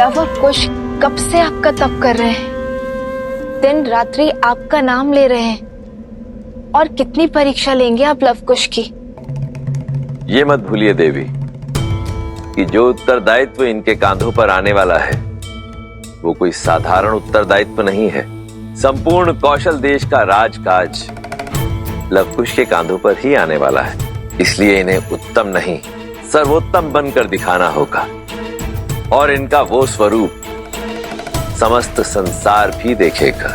Love और कुश कब से आपका तप कर रहे हैं, दिन रात्रि आपका नाम ले रहे हैं। और कितनी परीक्षा लेंगे आप लव कुश की? ये मत भूलिए देवी कि जो उत्तरदायित्व इनके कांधों पर आने वाला है वो कोई साधारण उत्तरदायित्व नहीं है। संपूर्ण कौशल देश का राजकाज लवकुश के कांधों पर ही आने वाला है। इसलिए इन्हें उत्तम नहीं सर्वोत्तम बनकर दिखाना होगा और इनका वो स्वरूप समस्त संसार भी देखेगा।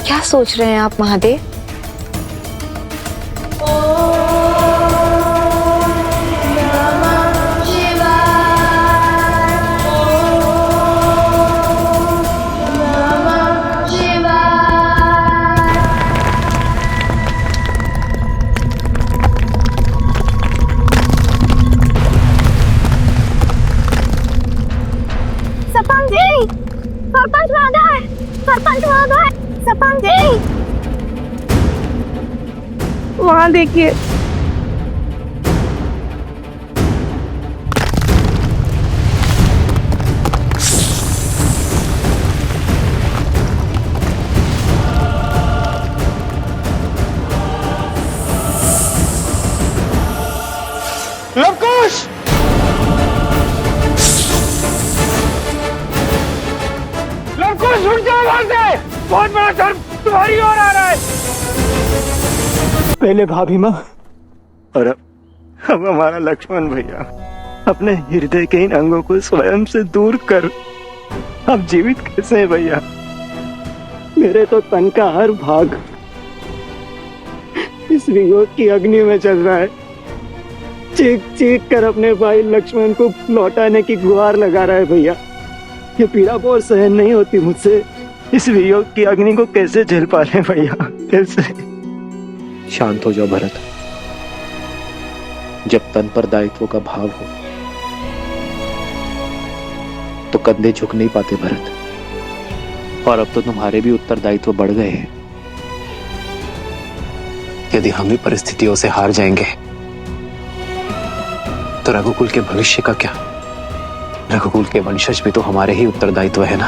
क्या सोच रहे हैं आप महादेव? सरपंच महोदय, सरपंच महोदय, सरपंच जी, वहां देखिए। लवकुश! लवकुश उठ जाओ वहां से! बहुत बड़ा धर्म तुम्हारी ओर आ रहा है। पहले भाभी माँ और अब हमारा लक्ष्मण भैया अपने हृदय के इन अंगों को स्वयं से दूर कर अब जीवित कैसे हैं भैया? मेरे तो तन का हर भाग इस वियोग की अग्नि में चल रहा है। चीख चीख कर अपने भाई लक्ष्मण को लौटाने की गुहार लगा रहा है भैया। ये पीड़ा बहुत सहन नहीं होती मुझसे। इस वियोग की अग्नि को कैसे झेल पा रहे भैया? कैसे? शांत हो जाओ भरत। जब तन पर दायित्व का भाव हो तो कंधे झुक नहीं पाते भरत। और अब तो तुम्हारे भी उत्तरदायित्व बढ़ गए हैं। यदि हम भी परिस्थितियों से हार जाएंगे तो रघुकुल के भविष्य का क्या? रघुकुल के वंशज भी तो हमारे ही उत्तरदायित्व है ना।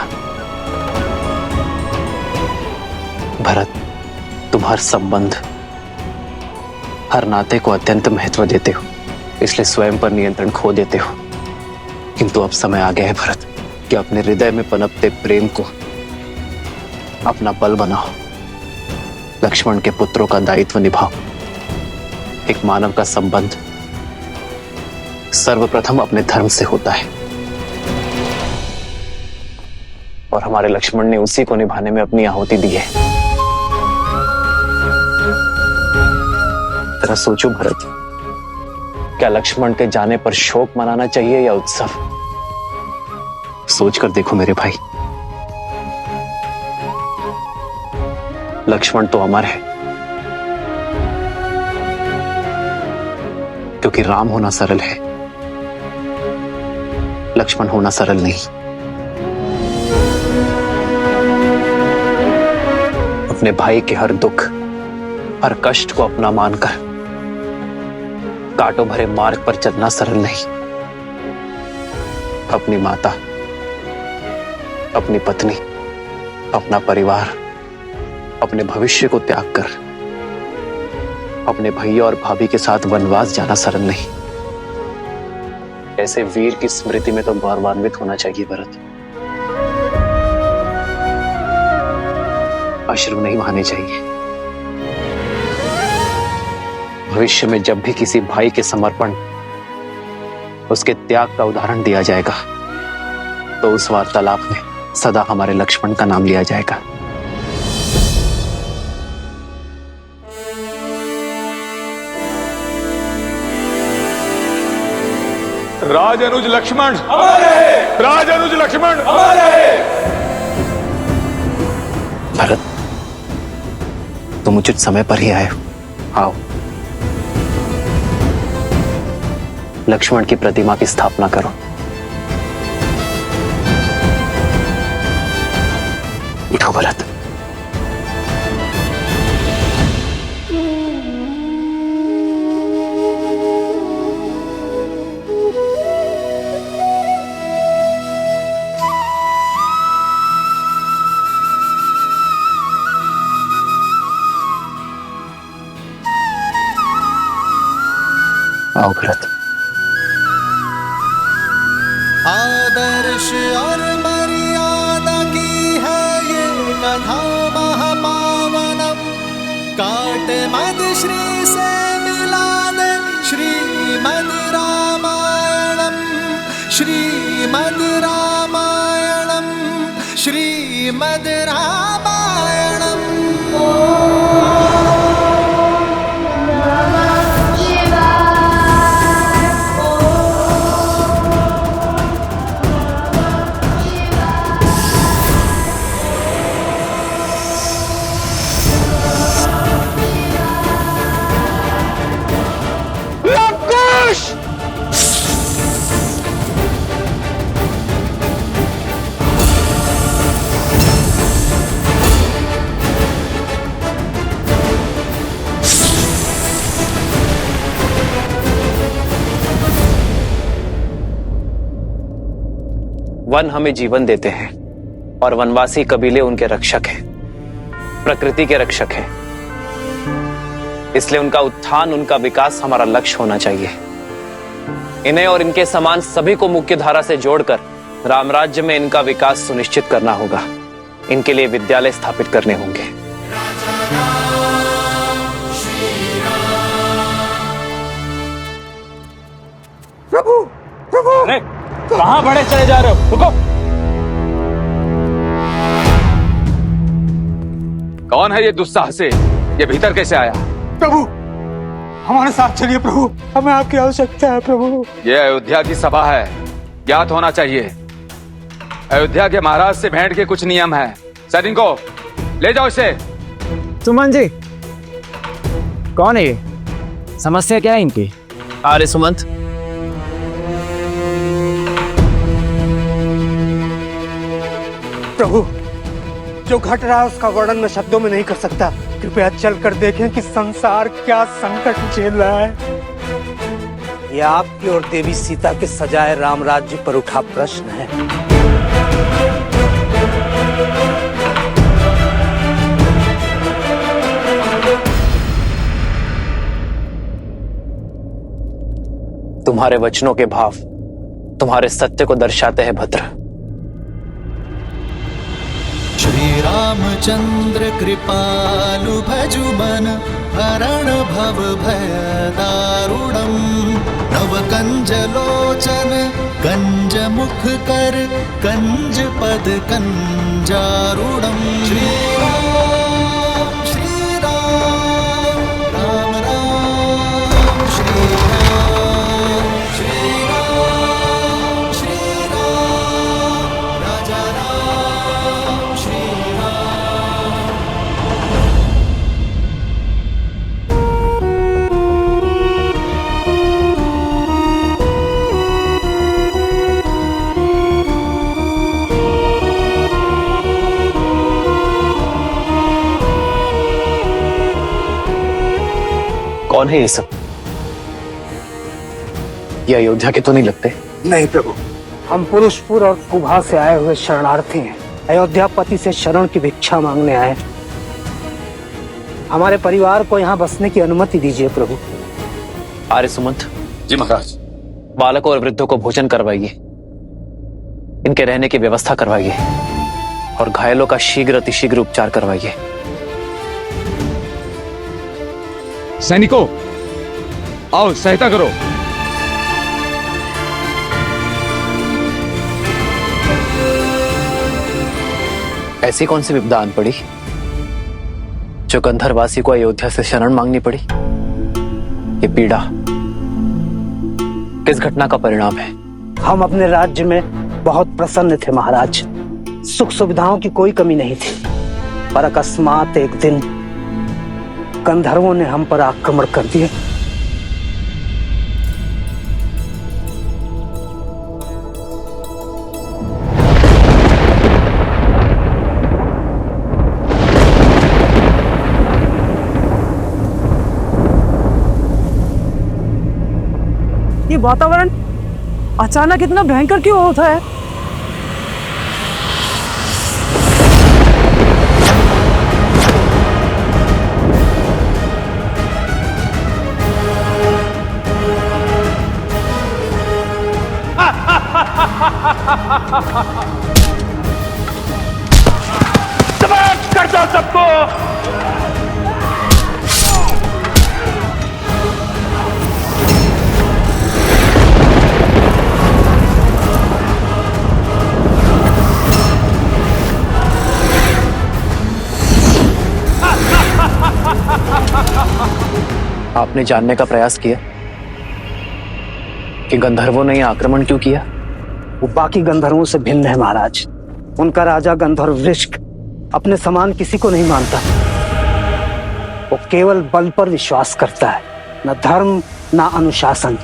भरत, तुम हर संबंध हर नाते को अत्यंत महत्व देते हो, इसलिए स्वयं पर नियंत्रण खो देते हो। किंतु अब समय आ गया है भरत कि अपने हृदय में पनपते प्रेम को अपना बल बनाओ। लक्ष्मण के पुत्रों का दायित्व निभाओ। एक मानव का संबंध सर्वप्रथम अपने धर्म से होता है और हमारे लक्ष्मण ने उसी को निभाने में अपनी आहुति दी है। जरा सोचो भरत, क्या लक्ष्मण के जाने पर शोक मनाना चाहिए या उत्सव? सोच कर देखो मेरे भाई। लक्ष्मण तो अमर है क्योंकि राम होना सरल है, लक्ष्मण होना सरल नहीं। अपने भाई के हर दुख हर कष्ट को अपना मानकर कांटों भरे मार्ग पर चलना सरल नहीं। अपनी माता, अपनी पत्नी, अपना परिवार, अपने भविष्य को त्याग कर अपने भैया और भाभी के साथ वनवास जाना सरल नहीं। ऐसे वीर की स्मृति में तो गौरवान्वित होना चाहिए भरत। अश्रु नहीं बहाने चाहिए। भविष्य में जब भी किसी भाई के समर्पण उसके त्याग का उदाहरण दिया जाएगा तो उस वार्तालाप में सदा हमारे लक्ष्मण का नाम लिया जाएगा। राजअनुज लक्ष्मण अमर है! राजअनुज लक्ष्मण अमर है! भरत, तुम उचित समय पर ही आए हो। आओ, लक्ष्मण की प्रतिमा की स्थापना करो। उठो भरत। आओ भरत। आदर्श और मर्यादा की है ये कथा महापावनम, काट मद श्री से मिला दे श्रीमद् रामायणम, श्रीमद् रामायणम, श्रीमद् रामायणम। वन हमें जीवन देते हैं और वनवासी कबीले उनके रक्षक हैं, प्रकृति के रक्षक हैं। इसलिए उनका उत्थान, उनका विकास हमारा लक्ष्य होना चाहिए। इन्हें और इनके समान सभी को मुख्य धारा से जोड़कर रामराज्य में इनका विकास सुनिश्चित करना होगा। इनके लिए विद्यालय स्थापित करने होंगे। प्रभु, प्रभु! अरे कहां बड़े चले जा रहे हो? रुको! कौन है ये दुस्साहसी? ये भीतर कैसे आया? प्रभु, हमारे साथ चलिए प्रभु, हमें आपकी आवश्यकता है प्रभु। ये अयोध्या की सभा है, ज्ञात होना चाहिए। अयोध्या के महाराज से भेंट के कुछ नियम हैं। सैनिकों, ले जाओ इसे। सुमन जी, कौन है ये? समस्या क्या है इनकी? आर्य सुमंत, प्रभु, जो घट रहा है उसका वर्णन मैं शब्दों में नहीं कर सकता। कृपया चलकर देखें कि संसार क्या संकट झेल रहा है। यह आपकी और देवी सीता के सजाए राम राज्य पर उठा प्रश्न है। तुम्हारे वचनों के भाव तुम्हारे सत्य को दर्शाते हैं भद्र। श्री रामचंद्र कृपालु भजु मन, हरण भव भय दारुणम। नव कंज लोचन कंज मुख कर, कंज पद कंजारुणम। श्री राम, राम राम, श्री राम, श्री राम, श्री राम, राजा राम, श्री राम। कौन है ये सब? ये अयोध्या के तो नहीं लगते। नहीं प्रभु, हम पुरुषपुर और कुभा से आए हुए शरणार्थी हैं। अयोध्यापति से शरण की भिक्षा मांगने आए। हमारे परिवार को यहाँ बसने की अनुमति दीजिए प्रभु। आर्य सुमंत जी महाराज। बालकों और वृद्धों को भोजन करवाइए, इनके रहने की व्यवस्था करवाइए और घायलों का शीघ्र अतिशीघ्र उपचार करवाइए। सैनिकों, आओ सहायता करो। ऐसी कौन सी विपदा आन पड़ी जो गंधर्वासी को अयोध्या से शरण मांगनी पड़ी? ये पीड़ा किस घटना का परिणाम है? हम अपने राज्य में बहुत प्रसन्न थे महाराज। सुख सुविधाओं की कोई कमी नहीं थी, पर अकस्मात एक दिन गंधर्वों ने हम पर आक्रमण कर दिया। ये वातावरण अचानक इतना भयंकर क्यों होता है? समाप्त कर दो सबको। आपने जानने का प्रयास किया कि गंधर्वों ने यह आक्रमण क्यों किया? वो बाकी गंधर्वों से भिन्न है महाराज। उनका राजा गंधर्व वृश्क अपने समान किसी को नहीं मानता। वो केवल बल पर विश्वास करता है, न धर्म न अनुशासन।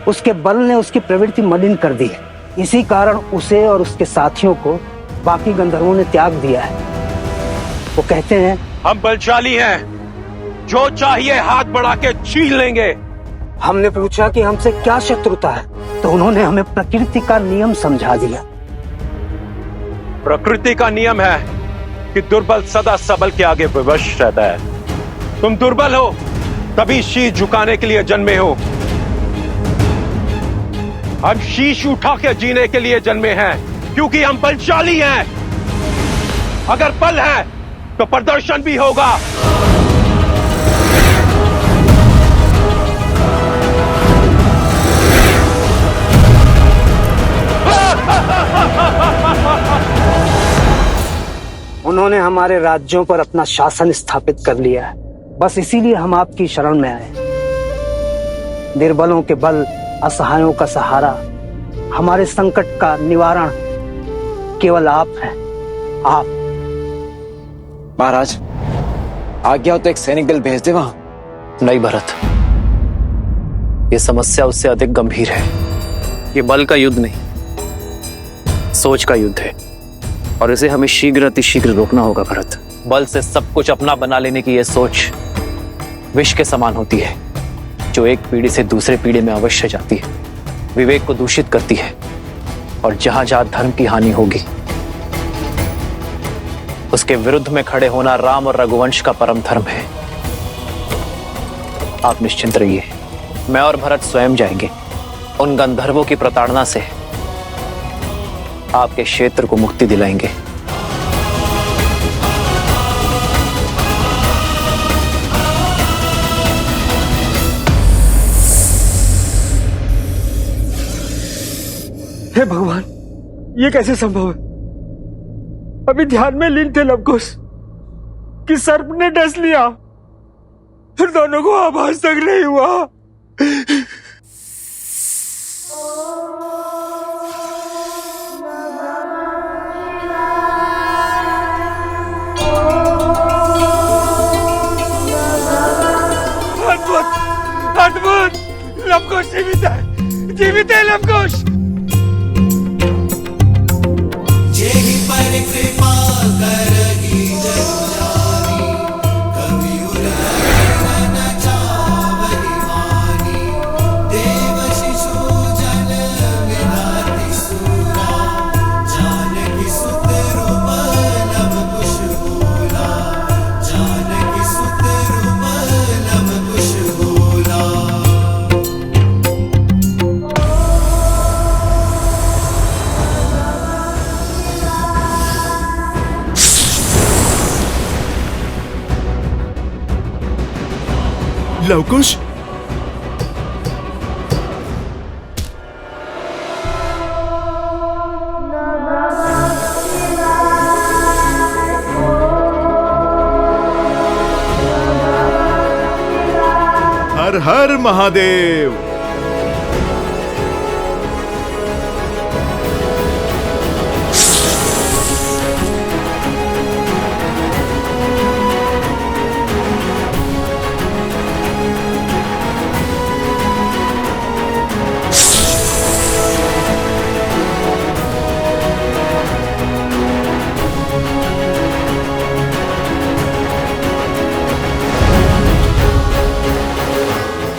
उसके बल ने उसकी प्रवृत्ति मलिन कर दी है। इसी कारण उसे और उसके साथियों को बाकी गंधर्वों ने त्याग दिया है। वो कहते हैं हम बलशाली हैं, जो चाहिए हाथ बढ़ा के छीन लेंगे। हमने पूछा कि हमसे क्या शत्रुता है, तो उन्होंने हमें प्रकृति का नियम समझा दिया। प्रकृति का नियम है कि दुर्बल सदा सबल के आगे विवश रहता है। तुम दुर्बल हो तभी शीश झुकाने के लिए जन्मे हो। हम शीश उठा के जीने के लिए जन्मे हैं, क्योंकि हम बलशाली हैं। अगर बल है तो प्रदर्शन भी होगा। उन्होंने हमारे राज्यों पर अपना शासन स्थापित कर लिया है। बस इसीलिए हम आपकी शरण में आए। निर्बलों के बल, असहायों का सहारा, हमारे संकट का निवारण केवल आप हैं। आप। महाराज, आज्ञा हो तो एक सैनिक दल भेज दे वहां। नहीं भरत, ये समस्या उससे अधिक गंभीर है। ये बल का युद्ध नहीं, सोच का युद्ध है, और इसे हमें शीघ्र अतिशीघ्र रोकना होगा भरत। बल से सब कुछ अपना बना लेने की यह सोच विष के समान होती है, जो एक पीढ़ी से दूसरे पीढ़ी में अवश्य जाती है, विवेक को दूषित करती है, और जहां जहां धर्म की हानि होगी उसके विरुद्ध में खड़े होना राम और रघुवंश का परम धर्म है। आप निश्चिंत रहिए, मैं और भरत स्वयं जाएंगे। उन गंधर्वों की प्रताड़ना से आपके क्षेत्र को मुक्ति दिलाएंगे। हे भगवान, ये कैसे संभव है? अभी ध्यान में लीन थे लवकुश कि सर्प ने डस लिया, फिर दोनों को आभास तक नहीं हुआ। अद्भुत, अद्भुत! लवकुश जीवित है, जीवित है लवकुश। जेहि पर कृपा करगी जग जानी, कवि उर न चावहि मानी। देव शिशु जन विधाति सूरा, जानकी सुत रूप लव कुश बोला। जानकी सुत रूप लव कुश बोला। लवकुश, हर हर महादेव।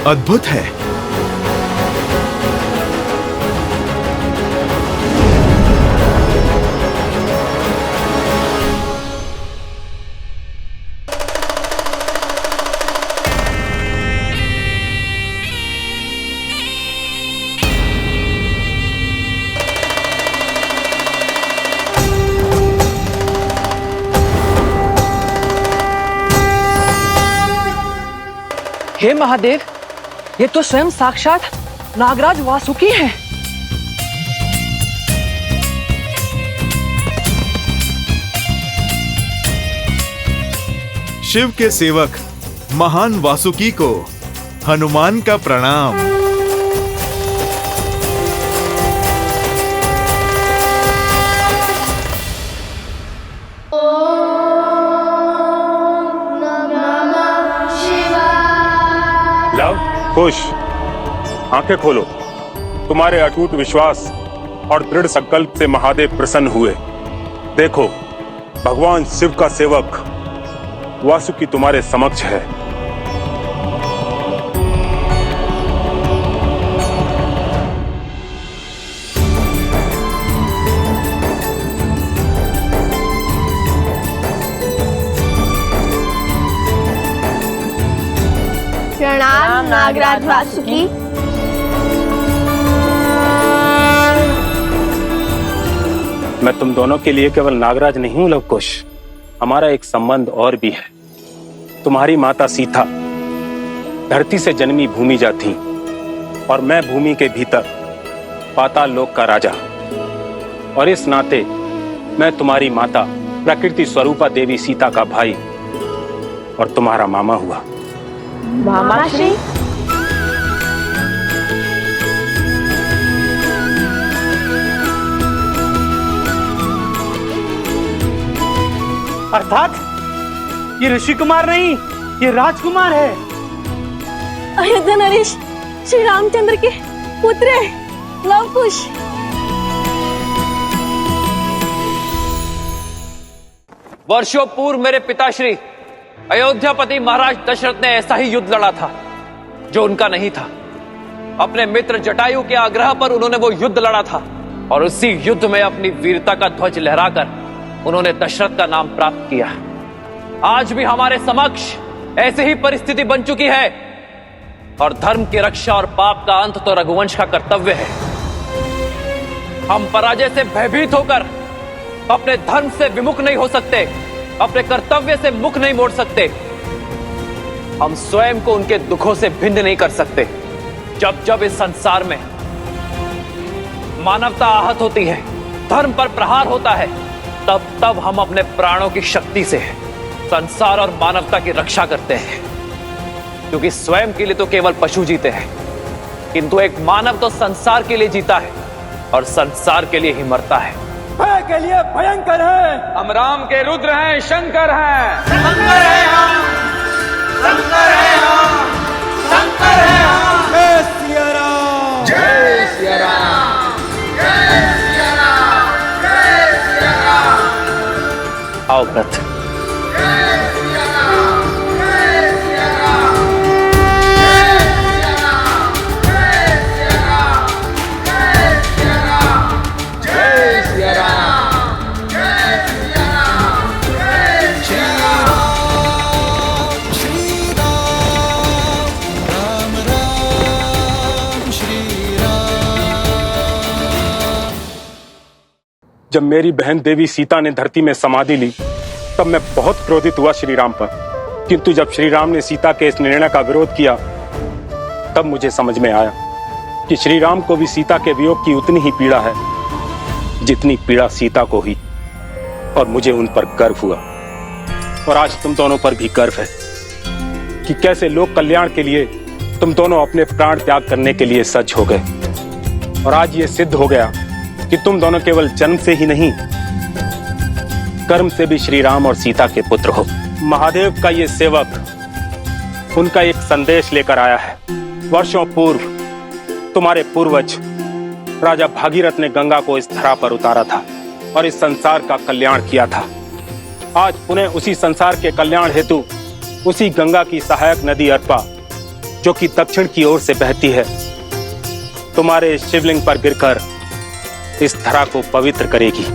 अद्भुत है। हे महादेव, ये तो स्वयं साक्षात नागराज वासुकी हैं। शिव के सेवक महान वासुकी को हनुमान का प्रणाम। लव, खुश, आंखें खोलो। तुम्हारे अटूट विश्वास और दृढ़ संकल्प से महादेव प्रसन्न हुए। देखो, भगवान शिव का सेवक वासुकी तुम्हारे समक्ष है। प्रणाम नागराज वासुकी। मैं तुम दोनों के लिए केवल नागराज नहीं हूं लवकुश, हमारा एक संबंध और भी है। तुम्हारी माता सीता धरती से जन्मी भूमि जा थी और मैं भूमि के भीतर पाताल लोक का राजा, और इस नाते मैं तुम्हारी माता प्रकृति स्वरूपा देवी सीता का भाई और तुम्हारा मामा हुआ। मामा श्री? अर्थात ये ऋषि कुमार नहीं, ये राजकुमार है। अयोध्या नरेश श्री रामचंद्र के पुत्र है, लवकुश। वर्षों पूर्व मेरे पिताश्री अयोध्यापति महाराज दशरथ ने ऐसा ही युद्ध लड़ा था जो उनका नहीं था। अपने मित्र जटायु के आग्रह पर उन्होंने वो युद्ध लड़ा था, और उसी युद्ध में अपनी वीरता का ध्वज लहराकर उन्होंने दशरथ का नाम प्राप्त किया। आज भी हमारे समक्ष ऐसी ही परिस्थिति बन चुकी है, और धर्म की रक्षा और पाप का अंत तो रघुवंश का कर्तव्य है। हम पराजय से भयभीत होकर अपने धर्म से विमुख नहीं हो सकते, अपने कर्तव्य से मुख नहीं मोड़ सकते। हम स्वयं को उनके दुखों से भिन्न नहीं कर सकते। जब जब इस संसार में मानवता आहत होती है, धर्म पर प्रहार होता है, तब तब हम अपने प्राणों की शक्ति से संसार और मानवता की रक्षा करते हैं। क्योंकि स्वयं के लिए तो केवल पशु जीते हैं, किंतु एक मानव तो संसार के लिए जीता है और संसार के लिए ही मरता है। भय के लिए भयंकर है। हम राम के रुद्र हैं, शंकर हैं। शंकर है हम, शंकर है हम, शंकर है हम। जय सिया राम, जय सिया राम, जय सिया राम, जय सिया राम। आओ व्रत। जय सिया राम, जय सिया राम, जय सिया राम, जय सिया राम, जय सिया राम, जय सिया राम, जय सिया राम, जय सिया राम। श्री राम, राम राम, श्री राम। जब मेरी बहन देवी सीता ने धरती में समाधि ली, तब मैं बहुत क्रोधित हुआ श्री राम पर। किंतु जब श्री राम ने सीता के इस निर्णय का विरोध किया, तब मुझे समझ में आया कि श्री राम को भी सीता के वियोग की उतनी ही पीड़ा है जितनी पीड़ा सीता को हुई, और मुझे उन पर गर्व हुआ। और आज तुम दोनों पर भी गर्व है कि कैसे लोक कल्याण के लिए तुम दोनों अपने प्राण त्याग करने के लिए सज्ज हो गए। और आज ये सिद्ध हो गया कि तुम दोनों केवल जन्म से ही नहीं, कर्म से भी श्री राम और सीता के पुत्र हो। महादेव का ये सेवक उनका एक संदेश लेकर आया है। वर्षों पूर्व तुम्हारे पूर्वज राजा भागीरथ ने गंगा को इस धरा पर उतारा था और इस संसार का कल्याण किया था। आज पुनः उसी संसार के कल्याण हेतु उसी गंगा की सहायक नदी अर्पा, जो कि दक्षिण की ओर से बहती है, तुम्हारे शिवलिंग पर गिरकर इस धरा को पवित्र करेगी।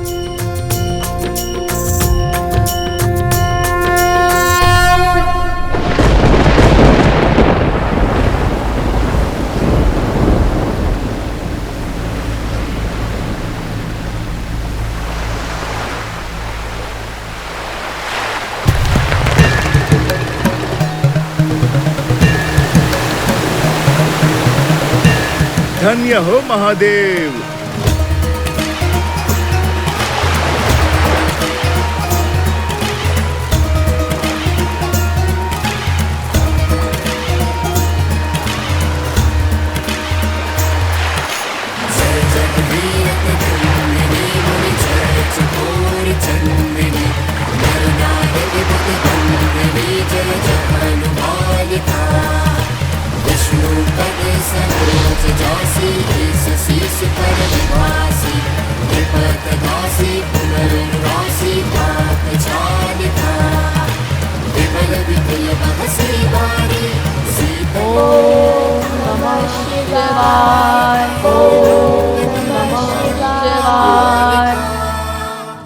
धन्य हो महादेव।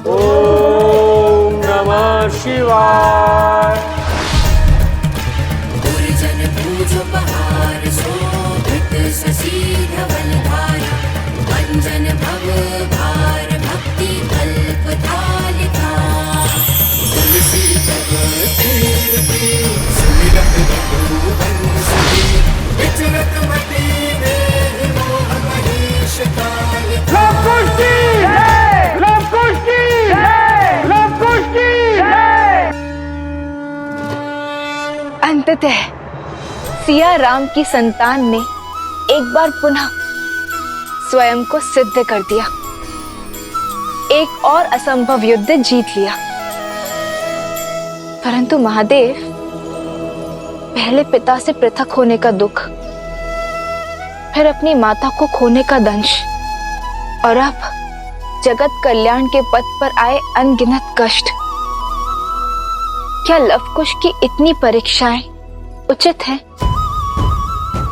ओम नमः शिवाय। गुरुजन पूज बहार शोभित शशि धवलधार अंजन भव भार भक्ति कल्प थालिका तुलसी तव कीर्ति सुमिरत रघुवंश विचरत मति देहि मोह महेश कालिका। अंततः सिया राम की संतान ने एक बार पुनः स्वयं को सिद्ध कर दिया, एक और असंभव युद्ध जीत लिया। परंतु महादेव, पहले पिता से पृथक होने का दुख, फिर अपनी माता को खोने का दंश, और अब जगत कल्याण के पथ पर आए अनगिनत कष्ट। क्या लवकुश की इतनी परीक्षाएं उचित हैं?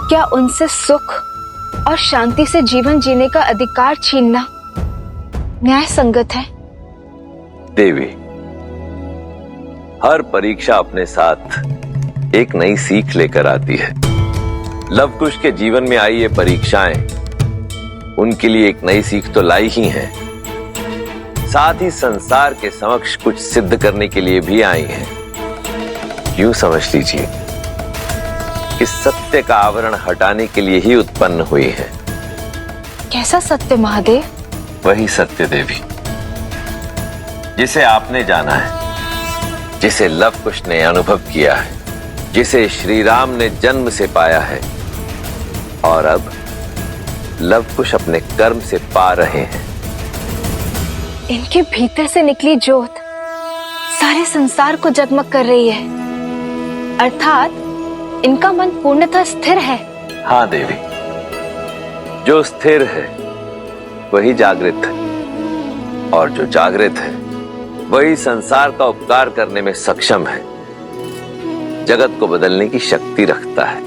क्या उनसे सुख और शांति से जीवन जीने का अधिकार छीनना न्याय संगत है? देवी, हर परीक्षा अपने साथ एक नई सीख लेकर आती है। लवकुश के जीवन में आई ये परीक्षाएं उनके लिए एक नई सीख तो लाई ही हैं, साथ ही संसार के समक्ष कुछ सिद्ध करने के लिए भी आई हैं। यूं समझ लीजिए कि सत्य का आवरण हटाने के लिए ही उत्पन्न हुई है। कैसा सत्य महादेव? वही सत्य देवी जिसे आपने जाना है, जिसे लवकुश ने अनुभव किया है, जिसे श्री राम ने जन्म से पाया है और अब लवकुश अपने कर्म से पा रहे हैं। इनके भीतर से निकली ज्योत सारे संसार को जगमग कर रही है, अर्थात इनका मन पूर्णतः स्थिर है। हाँ देवी, जो स्थिर है वही जागृत है, और जो जागृत है वही संसार का उपकार करने में सक्षम है, जगत को बदलने की शक्ति रखता है।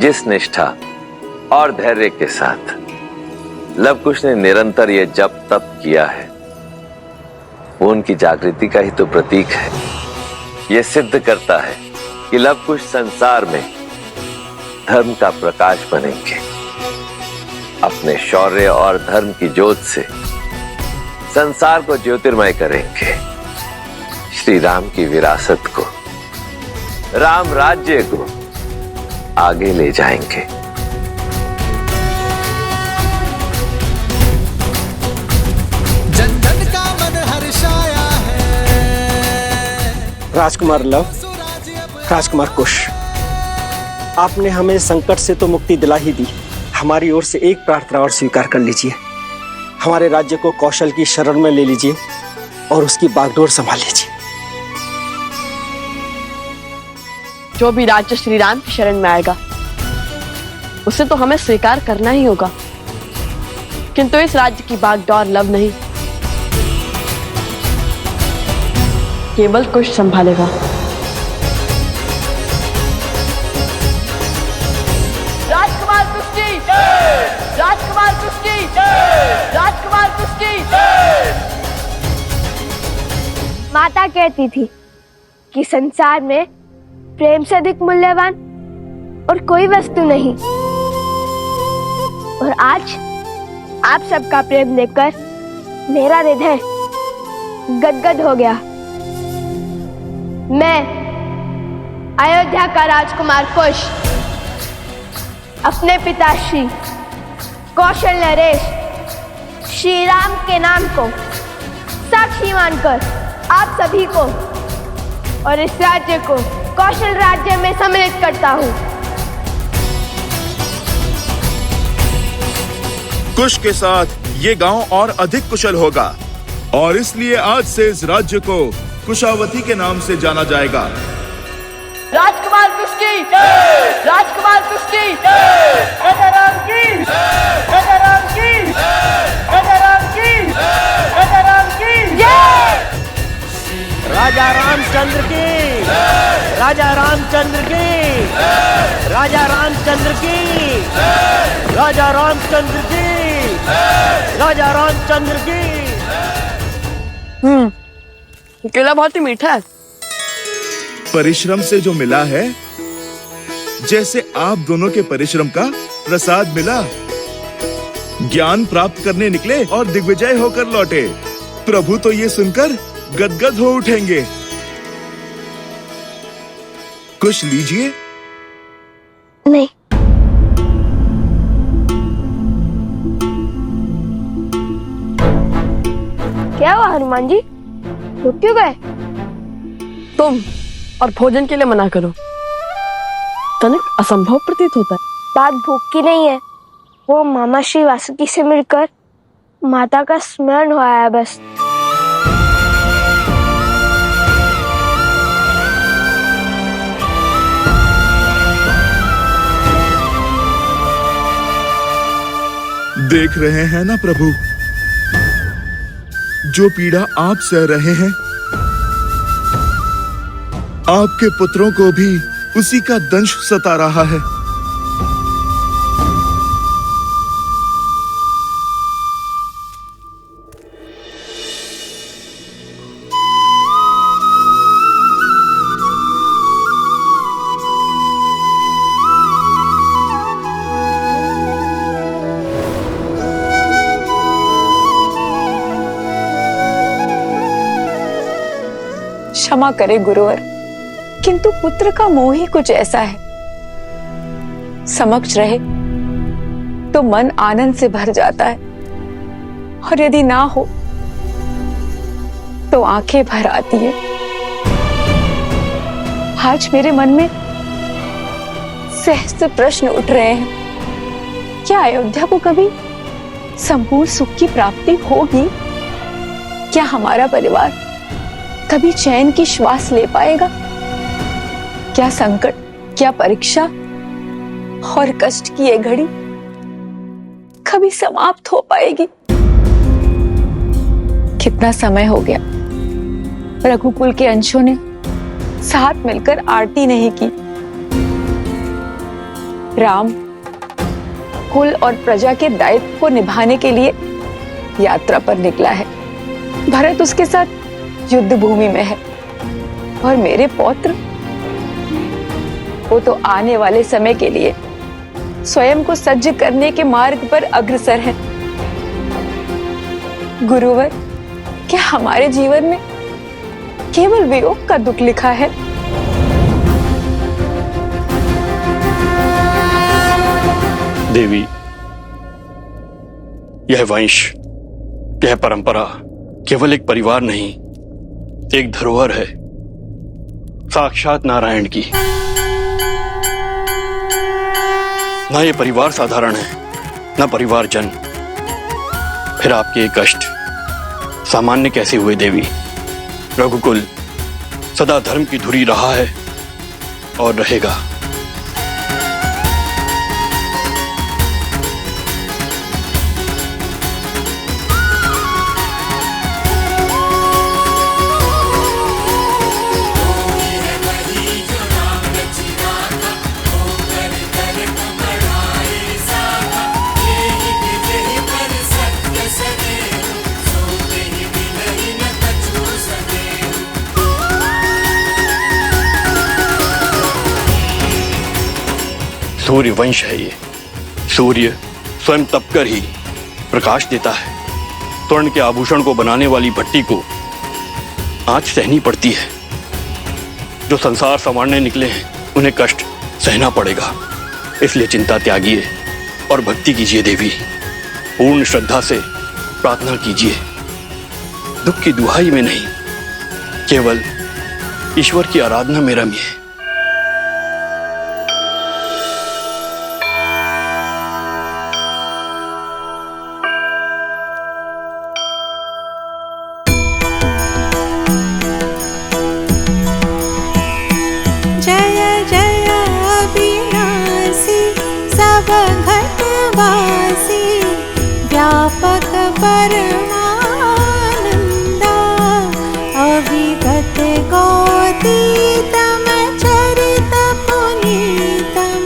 जिस निष्ठा और धैर्य के साथ लवकुश ने निरंतर ये जप तप किया है, वो उनकी जागृति का ही तो प्रतीक है। ये सिद्ध करता है कि लवकुश संसार में धर्म का प्रकाश बनेंगे, अपने शौर्य और धर्म की ज्योत से संसार को ज्योतिर्मय करेंगे, श्री राम की विरासत को, राम राज्य को आगे ले जाएंगे। जन जन का मन हर्षाया है। राजकुमार लव, राजकुमार कुश, आपने हमें संकट से तो मुक्ति दिला ही दी, हमारी ओर से एक प्रार्थना और स्वीकार कर लीजिए। हमारे राज्य को कौशल की शरण में ले लीजिए और उसकी बागडोर संभाल लीजिए। जो भी राज्य श्री राम की शरण में आएगा उसे तो हमें स्वीकार करना ही होगा, किंतु इस राज्य की बागडोर लव नहीं, केवल कुश संभालेगा। राजकुमार कुश की जय! राजकुमार कुश की जय! राजकुमार कुश की जय! माता कहती थी कि संसार में प्रेम से अधिक मूल्यवान और कोई वस्तु नहीं, और आज आप सबका प्रेम देखकर मेरा हृदय गदगद हो गया। मैं अयोध्या का राजकुमार कुश अपने पिताश्री कौशल नरेश श्री राम के नाम को साक्षी मानकर आप सभी को और इस राज्य को कौशल राज्य में सम्मिलित करता हूँ। कुश के साथ ये गांव और अधिक कुशल होगा और इसलिए आज से इस राज्य को कुशावती के नाम से जाना जाएगा। राजकुमार कुश की राजकुमार कुश की राजा राम की राजा राम की राजा राम की राजा राम की जय। राजा रामचंद्र की राजा रामचंद्र की राजा रामचंद्र की राजा रामचंद्र की राजा रामचंद्र की। केला बहुत ही मीठा है। परिश्रम से जो मिला है, जैसे आप दोनों के परिश्रम का प्रसाद मिला। ज्ञान प्राप्त करने निकले और दिग्विजय होकर लौटे। प्रभु तो ये सुनकर गदगद हो उठेंगे। कुछ लीजिए। नहीं, क्या हुआ हनुमान जी, रुक क्यों गए? तुम और भोजन के लिए मना करो, तनिक असंभव प्रतीत होता है। बात भूख की नहीं है, वो मामा श्री वासुकी से मिलकर माता का स्मरण हुआ है बस। देख रहे हैं ना प्रभु, जो पीड़ा आप सह रहे हैं, आपके पुत्रों को भी उसी का दंश सता रहा है। क्षमा करे गुरुवर, किंतु पुत्र का मोह ही कुछ ऐसा है। समक्ष रहे तो मन आनंद से भर जाता है, और यदि ना हो तो आंखें भर आती है। आज मेरे मन में सहस्त्र प्रश्न उठ रहे हैं। क्या अयोध्या को कभी संपूर्ण सुख की प्राप्ति होगी? क्या हमारा परिवार कभी चैन की श्वास ले पाएगा? क्या संकट, क्या परीक्षा और कष्ट की ये घड़ी कभी समाप्त हो पाएगी? कितना समय हो गया रघुकुल के अंशों ने साथ मिलकर आरती नहीं की। राम कुल और प्रजा के दायित्व को निभाने के लिए यात्रा पर निकला है। भरत उसके साथ युद्ध भूमि में है, और मेरे पौत्र, वो तो आने वाले समय के लिए स्वयं को सज्ज करने के मार्ग पर अग्रसर है। गुरुवर, क्या हमारे जीवन में केवल वियोग का दुख लिखा है? देवी, यह वंश, यह परंपरा केवल एक परिवार नहीं, एक धरोहर है, साक्षात नारायण की। ना ये परिवार साधारण है, ना परिवार जन। फिर आपके ये कष्ट सामान्य कैसे हुए देवी? रघुकुल सदा धर्म की धुरी रहा है और रहेगा। सूर्य वंश है ये। सूर्य स्वयं तपकर ही प्रकाश देता है। स्वर्ण के आभूषण को बनाने वाली भट्टी को आंच सहनी पड़ती है। जो संसार संवारने निकले हैं, उन्हें कष्ट सहना पड़ेगा। इसलिए चिंता त्यागिए और भक्ति कीजिए देवी। पूर्ण श्रद्धा से प्रार्थना कीजिए। दुख की दुहाई में नहीं, केवल ईश्वर की आराधना में रमिए। जय जय अविनाशी सब घटवासी व्यापक परमानंदा अविगत गौतीतम चरित पुनीतम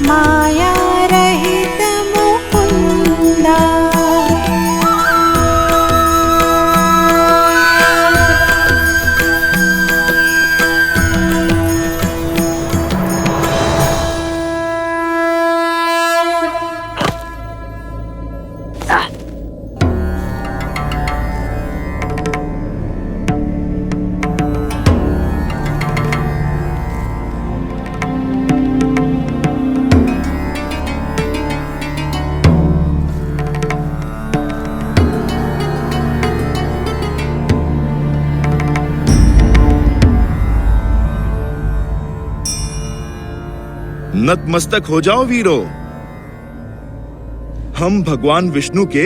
माया रहित मुकुंदा। नतमस्तक हो जाओ वीरो। हम भगवान विष्णु के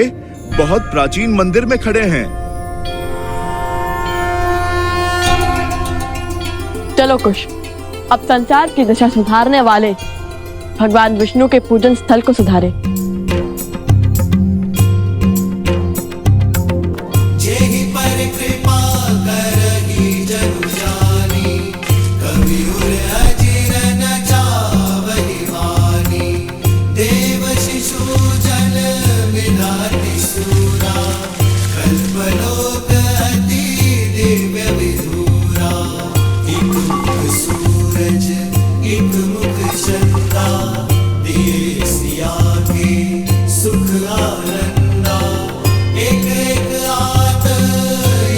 बहुत प्राचीन मंदिर में खड़े हैं। चलो कुश, अब संसार की दशा सुधारने वाले भगवान विष्णु के पूजन स्थल को सुधारे। जेहि पर कृपा करहि जनु जानी, कवि उर अजिर न चावहि वानी। देव शिशु जन विधाति सूरा, कल्पलोक अति दिव्य विधूरा। एक मुख सूरज एक मुख चंद्रा, दिए सिया के सुख आनंदा। एक एक आत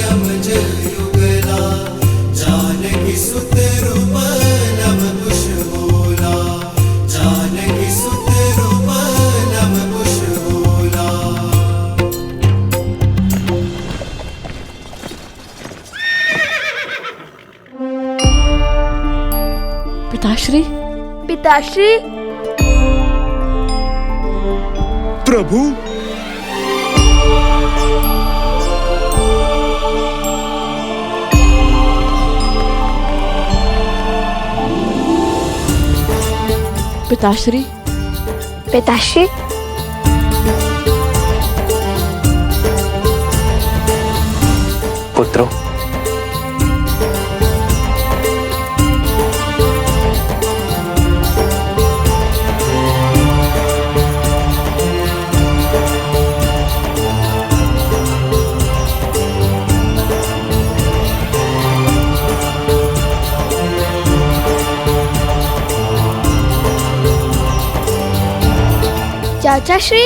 यमज युगला, जानकी सुत रूप नभ कुश बोला। जानकी सुत रूप नभ कुश बोला। पिताश्री, पिताश्री, प्रभु, पिताश्री, पिताश्री, पुत्रों, चाचा श्री,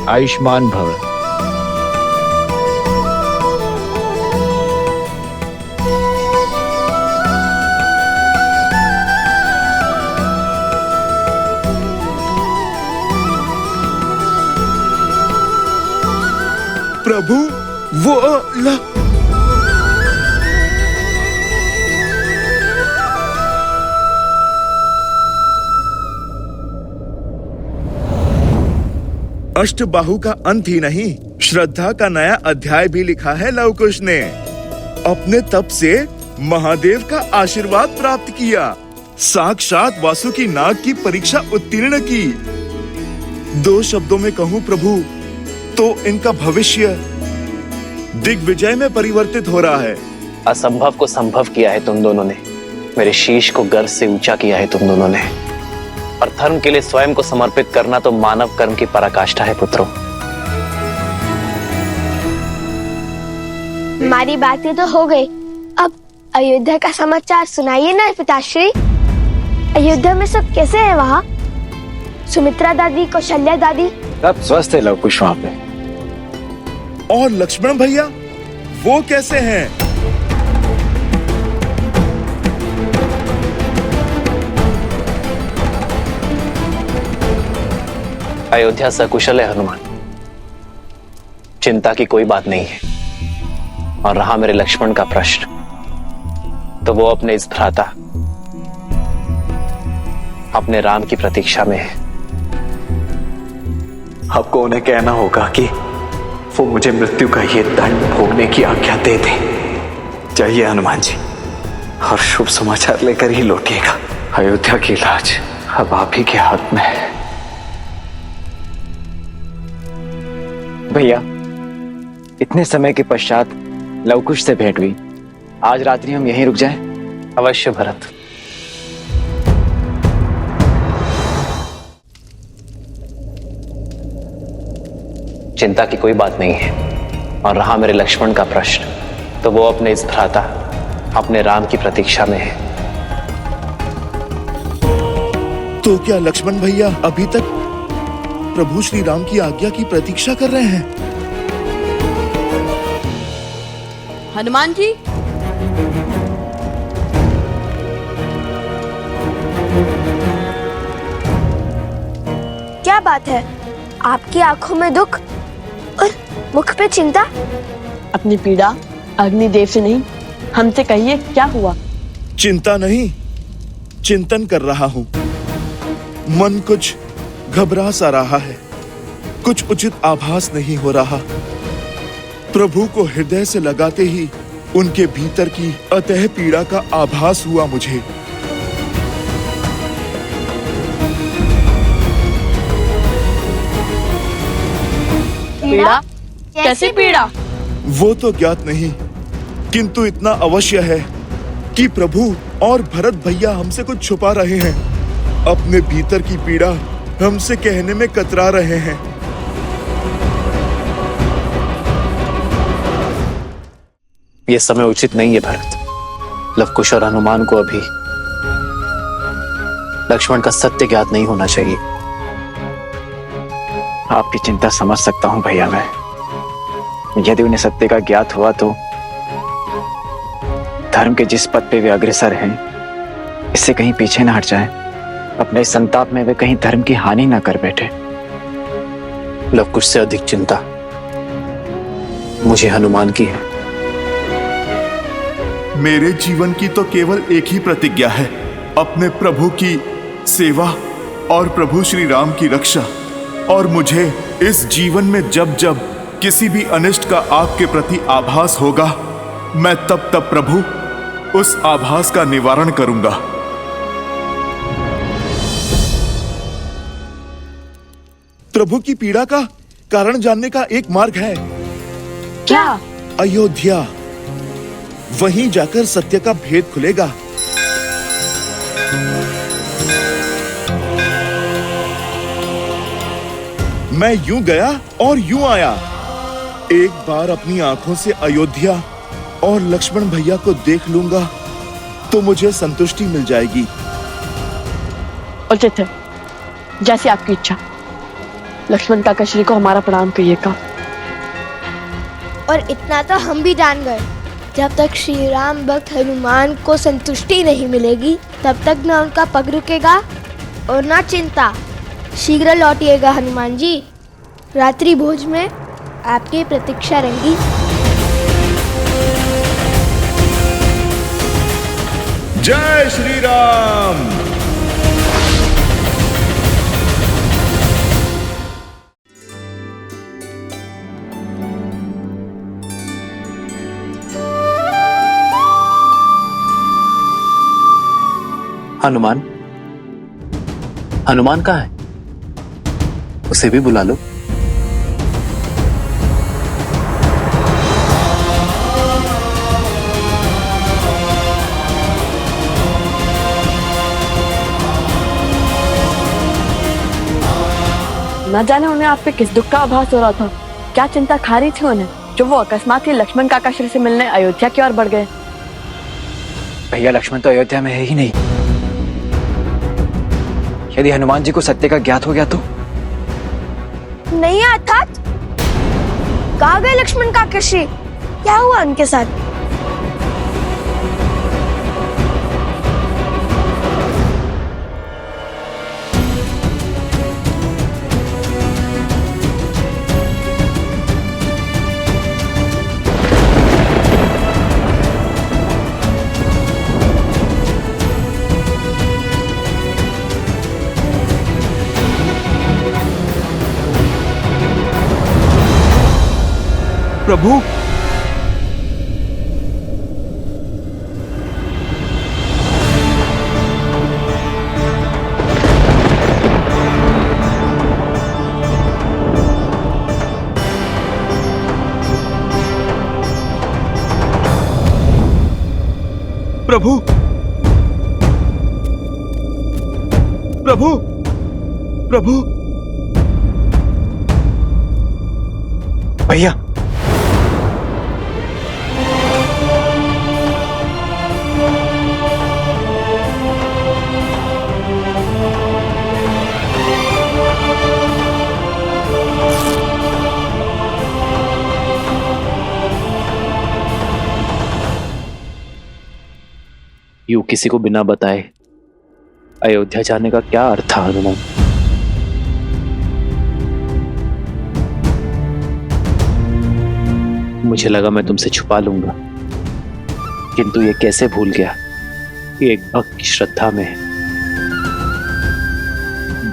आयुष्मान भव। प्रभु, वो ला अष्टबाहु का अंत ही नहीं, श्रद्धा का नया अध्याय भी लिखा है लव कुश ने। अपने तप से महादेव का आशीर्वाद प्राप्त किया, साक्षात वासुकी नाग की परीक्षा उत्तीर्ण की। दो शब्दों में कहूँ प्रभु, तो इनका भविष्य दिग्विजय में परिवर्तित हो रहा है। असंभव को संभव किया है तुम दोनों ने, मेरे शीश को गर्व से ऊंचा किया है तुम दोनों ने। और धर्म के लिए स्वयं को समर्पित करना तो मानव कर्म की पराकाष्ठा है पुत्रों। हमारी बातें तो हो गई, अब अयोध्या का समाचार सुनाइए ना पिताश्री। अयोध्या में सब कैसे हैं वहाँ? सुमित्रा दादी, कौशल्या दादी सब स्वस्थ है लव कुश वहाँ पे। और लक्ष्मण भैया वो कैसे हैं? अयोध्या सकुशल है हनुमान, चिंता की कोई बात नहीं है। और रहा मेरे लक्ष्मण का प्रश्न, तो वो अपने इस भ्राता अपने राम की प्रतीक्षा में है। आपको उन्हें कहना होगा कि वो मुझे मृत्यु का ये दंड भोगने की आज्ञा दे दे। चाहिए हनुमान जी, और शुभ समाचार लेकर ही लौटिएगा। अयोध्या की लाज अब आप ही के हाथ में है। भैया, इतने समय के पश्चात लवकुश से भेंट हुई, आज रात्रि हम यहीं रुक जाएं? अवश्य भरत। चिंता की कोई बात नहीं है। और रहा मेरे लक्ष्मण का प्रश्न, तो वो अपने इस भ्राता अपने राम की प्रतीक्षा में है। तो क्या लक्ष्मण भैया अभी तक प्रभु श्री राम की आज्ञा की प्रतीक्षा कर रहे हैं? हनुमान जी, क्या बात है? आपकी आंखों में दुख और मुख पे चिंता। अपनी पीड़ा अग्निदेव से नहीं, हमसे कहिए, क्या हुआ? चिंता नहीं, चिंतन कर रहा हूँ। मन कुछ घबरा सा रहा है, कुछ उचित आभास नहीं हो रहा। प्रभु को हृदय से लगाते ही उनके भीतर की अतः पीड़ा का आभास हुआ मुझे। पीड़ा? कैसी पीड़ा? वो तो ज्ञात नहीं, किंतु इतना अवश्य है कि प्रभु और भरत भैया हमसे कुछ छुपा रहे हैं। अपने भीतर की पीड़ा हमसे कहने में कतरा रहे हैं। यह समय उचित नहीं है भरत। लवकुश और हनुमान को अभी लक्ष्मण का सत्य ज्ञात नहीं होना चाहिए। आपकी चिंता समझ सकता हूं भैया मैं। यदि उन्हें सत्य का ज्ञात हुआ तो धर्म के जिस पद पे वे अग्रसर हैं, इससे कहीं पीछे न हट जाएं। अपने संताप में वे कहीं धर्म की हानि न कर बैठे। लवकुश से अधिक चिंता मुझे हनुमान की है। मेरे जीवन की तो केवल एक ही प्रतिज्ञा है, अपने प्रभु की सेवा और प्रभु श्री राम की रक्षा। और मुझे इस जीवन में जब जब किसी भी अनिष्ट का आपके प्रति आभास होगा, मैं तब तब प्रभु उस आभास का निवारण करूंगा। प्रभु की पीड़ा का कारण जानने का एक मार्ग है। क्या? अयोध्या। वहीं जाकर सत्य का भेद खुलेगा। मैं यूं गया और यूं आया। एक बार अपनी आंखों से अयोध्या और लक्ष्मण भैया को देख लूंगा तो मुझे संतुष्टि मिल जाएगी। उचित है, जैसी आपकी इच्छा। लक्ष्मण काका श्री को हमारा प्रणाम कहिएगा। और इतना तो हम भी जान गए, जब तक श्री राम भक्त हनुमान को संतुष्टि नहीं मिलेगी, तब तक न उनका पग रुकेगा और न चिंता। शीघ्र लौटिएगा हनुमान जी। रात्रि भोज में आपकी प्रतीक्षा रहेगी। जय श्री राम। हनुमान, हनुमान कहाँ है? उसे भी बुला लो। न जाने उन्हें आप पे किस दुख का आभास हो रहा था। क्या चिंता खा रही थी उन्हें, जो वो अकस्मात ही लक्ष्मण काका श्री से मिलने अयोध्या की ओर बढ़ गए। भैया, लक्ष्मण तो अयोध्या में है ही नहीं। यदि हनुमान जी को सत्य का ज्ञात हो गया तो? नहीं, अर्थात कहाँ गए लक्ष्मण काका श्री? क्या हुआ उनके साथ? प्रभु प्रभु प्रभु प्रभु भैया यूं किसी को बिना बताए अयोध्या जाने का क्या अर्थ था हनुमान? मुझे लगा मैं तुमसे छुपा लूंगा, किंतु ये कैसे भूल गया कि एक भक्त की श्रद्धा में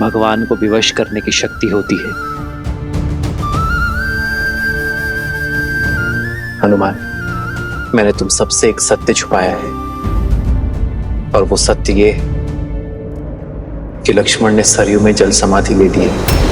भगवान को विवश करने की शक्ति होती है। हनुमान, मैंने तुम सबसे एक सत्य छुपाया है, और वो सत्य ये कि लक्ष्मण ने सरयू में जल समाधि ले ली है।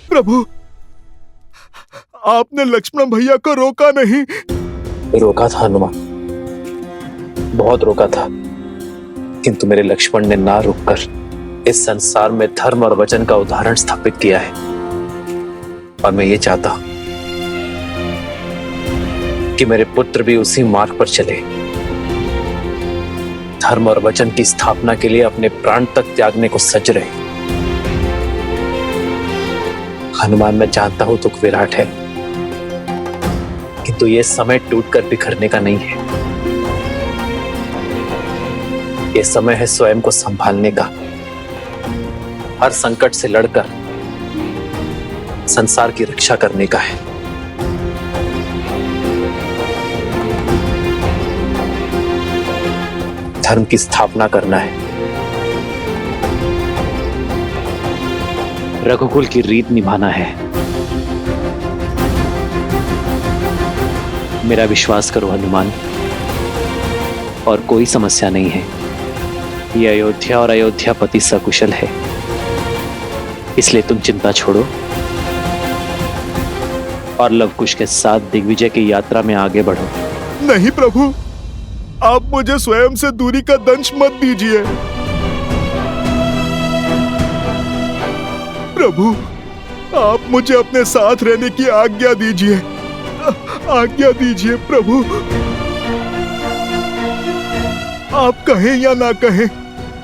प्रभु, आपने लक्ष्मण भैया को रोका नहीं? रोका था हनुमान, बहुत रोका था, किंतु मेरे लक्ष्मण ने ना रुककर इस संसार में धर्म और वचन का उदाहरण स्थापित किया है। और मैं ये चाहता हूं कि मेरे पुत्र भी उसी मार्ग पर चले, धर्म और वचन की स्थापना के लिए अपने प्राण तक त्यागने को सज रहे। हनुमान, मैं जानता हूं दुख विराट है, किंतु ये समय टूटकर बिखरने का नहीं है। ये समय है स्वयं को संभालने का, हर संकट से लड़कर संसार की रक्षा करने का है। धर्म की स्थापना करना है, रघुकुल की रीत निभाना है। मेरा विश्वास करो हनुमान, और कोई समस्या नहीं है। ये अयोध्या और अयोध्यापति सकुशल है, इसलिए तुम चिंता छोड़ो और लवकुश के साथ दिग्विजय की यात्रा में आगे बढ़ो। नहीं प्रभु, आप मुझे स्वयं से दूरी का दंश मत दीजिए। प्रभु, आप मुझे अपने साथ रहने की आज्ञा दीजिए, आज्ञा दीजिए प्रभु। आप कहें या ना कहें,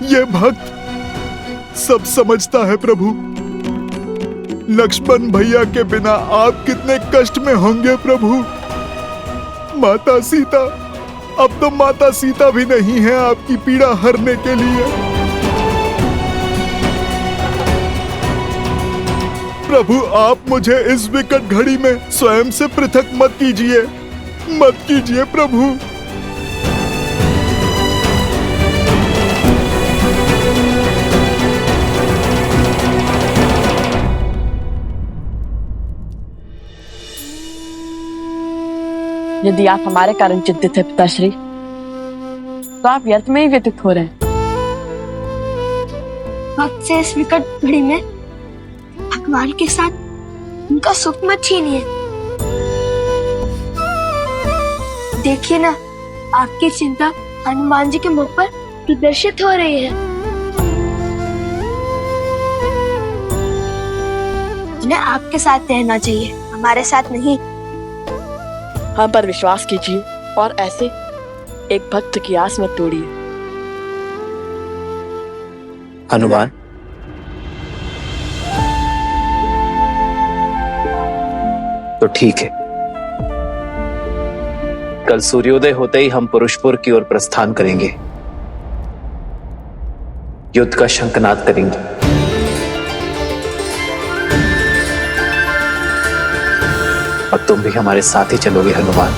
ये भक्त सब समझता है प्रभु। लक्ष्मण भैया के बिना आप कितने कष्ट में होंगे प्रभु। माता सीता, अब तो माता सीता भी नहीं है आपकी पीड़ा हरने के लिए। प्रभु, आप मुझे इस विकट घड़ी में स्वयं से पृथक मत कीजिए, मत कीजिए प्रभु। यदि आप हमारे कारण चिंतित है पिताश्री, तो आप व्यर्थ में ही व्यतीत हो रहे हैं। वक्त से इस विकट घड़ी में भगवान के साथ उनका सुख मत छीनिए। देखिए ना, आपकी चिंता हनुमान जी के मुख पर प्रदर्शित हो रही है। उन्हें आपके साथ रहना चाहिए, हमारे साथ नहीं। हम पर विश्वास कीजिए और ऐसे एक भक्त की आस मत तोड़िए। हनुमान, तो ठीक है, कल सूर्योदय होते ही हम पुरुषपुर की ओर प्रस्थान करेंगे, युद्ध का शंखनाद करेंगे। और तुम भी हमारे साथ ही चलोगे हनुमान।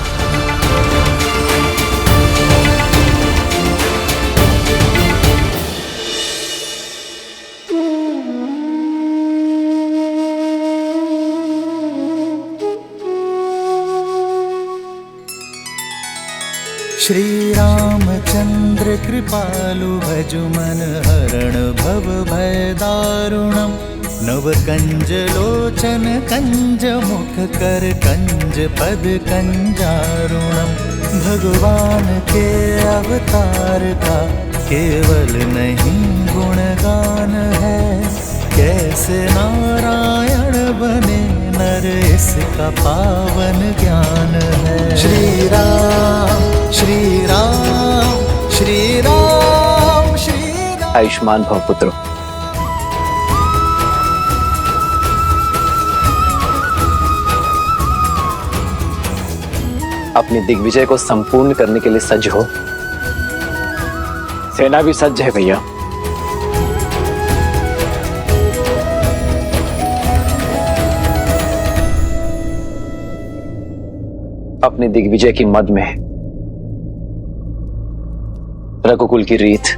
श्री रामचंद्र कृपालु भजु मन हरण भव भय दारुणम नव कंज लोचन कंज मुख कर कंज पद कंजारुणम। भगवान के अवतार का केवल नहीं गुणगान है, कैसे नारायण बने नर इसका पावन ज्ञान है। श्री राम श्री राम श्री राम श्री राम। आयुष्मान भव पुत्रो। अपनी दिग्विजय को संपूर्ण करने के लिए सज्ज हो। सेना भी सज्ज है भैया। अपनी दिग्विजय की मद में रघुकुल की रीत,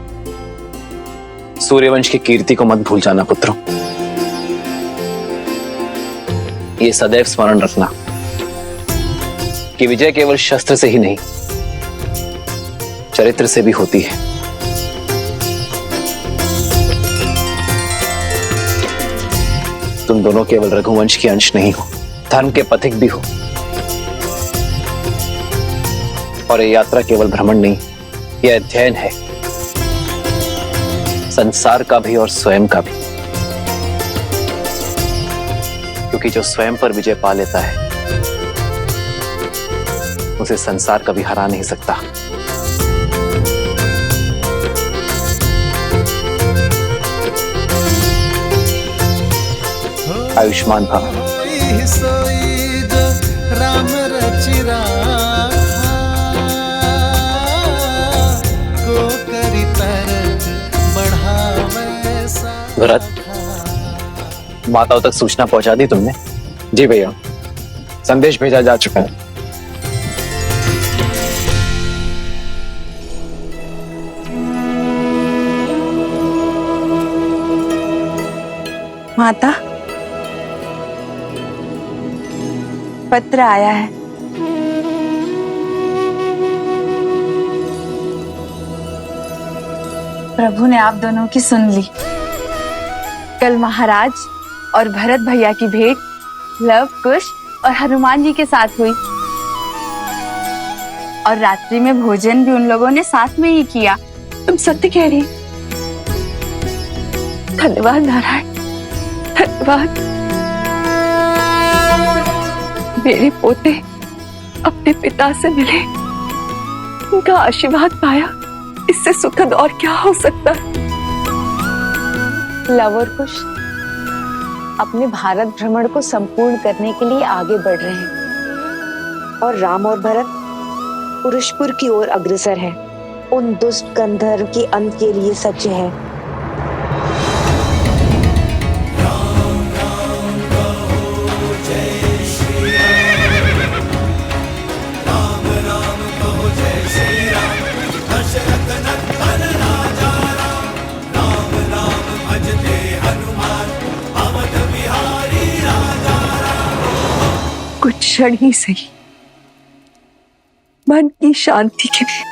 सूर्यवंश की कीर्ति को मत भूल जाना पुत्रों। ये सदैव स्मरण रखना कि विजय केवल शस्त्र से ही नहीं, चरित्र से भी होती है। तुम दोनों केवल रघुवंश के अंश नहीं हो, धर्म के पथिक भी हो। और ये यात्रा केवल भ्रमण नहीं, यह अध्ययन है, संसार का भी और स्वयं का भी। क्योंकि जो स्वयं पर विजय पा लेता है उसे संसार कभी हरा नहीं सकता। आयुष्मान भव। सोई जो राम रचि राखा, को करि तरक बढ़ावे सा। भरत, माताओं तक सूचना पहुंचा दी तुमने? जी भैया, संदेश भेजा जा चुका है। माता, पत्र आया है। प्रभु ने आप दोनों की सुन ली। कल महाराज और भरत भैया की भेंट लव, कुश और हनुमान जी के साथ हुई और रात्रि में भोजन भी उन लोगों ने साथ में ही किया। तुम सत्य कह रही। धन्यवाद नारायण, धन्यवाद। मेरे पोते अपने पिता से मिले, उनका आशीर्वाद पाया, इससे सुखद और क्या हो सकता है। लव और कुश अपने भारत भ्रमण को संपूर्ण करने के लिए आगे बढ़ रहे हैं और राम और भरत पुरुषपुर की ओर अग्रसर हैं, उन दुष्ट गंधर्व के अंत के लिए सज्ज है। कुछ क्षण ही सही, मन की शांति के लिए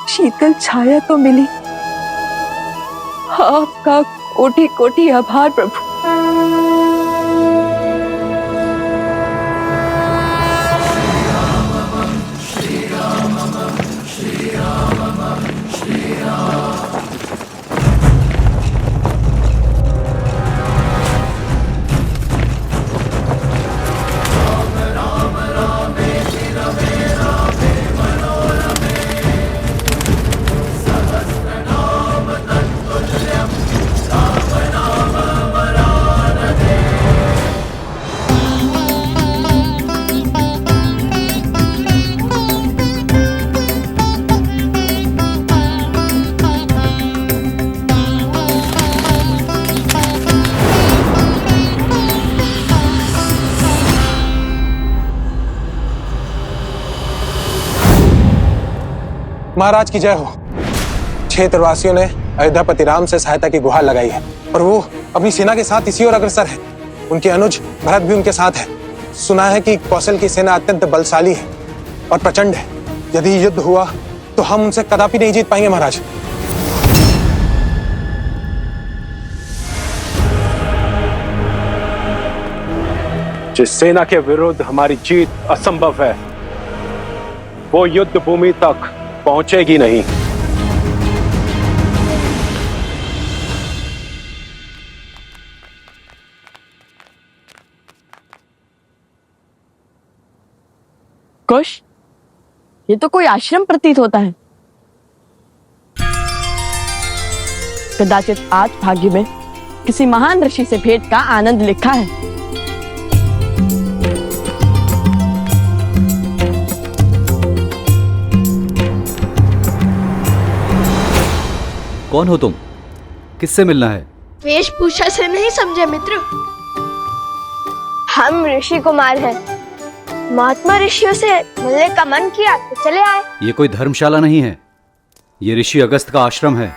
शीतल छाया तो मिली। आपका कोटि कोटि आभार प्रभु। महाराज की जय हो। क्षेत्रवासियों ने अयोध्यापति राम से सहायता की गुहार लगाई है और वो अपनी सेना के साथ इसी ओर अग्रसर है। उनके अनुज भरत भी उनके साथ है। सुना है कि कौशल की सेना अत्यंत बलशाली है और प्रचंड है। यदि युद्ध हुआ तो हम उनसे कदापि नहीं जीत पाएंगे महाराज। जिस सेना के विरुद्ध हमारी जीत असंभव है, वो युद्ध भूमि तक पहुंचेगी नहीं। कुश, ये तो कोई आश्रम प्रतीत होता है। कदाचित आज भाग्य में किसी महान ऋषि से भेंट का आनंद लिखा है। कौन हो तुम? किससे मिलना है? वेशभूषा से नहीं समझे मित्र। हम ऋषि कुमार हैं। महात्मा ऋषियों से मिलने का मन किया तो चले आए। ये कोई धर्मशाला नहीं है, ये ऋषि अगस्त का आश्रम है।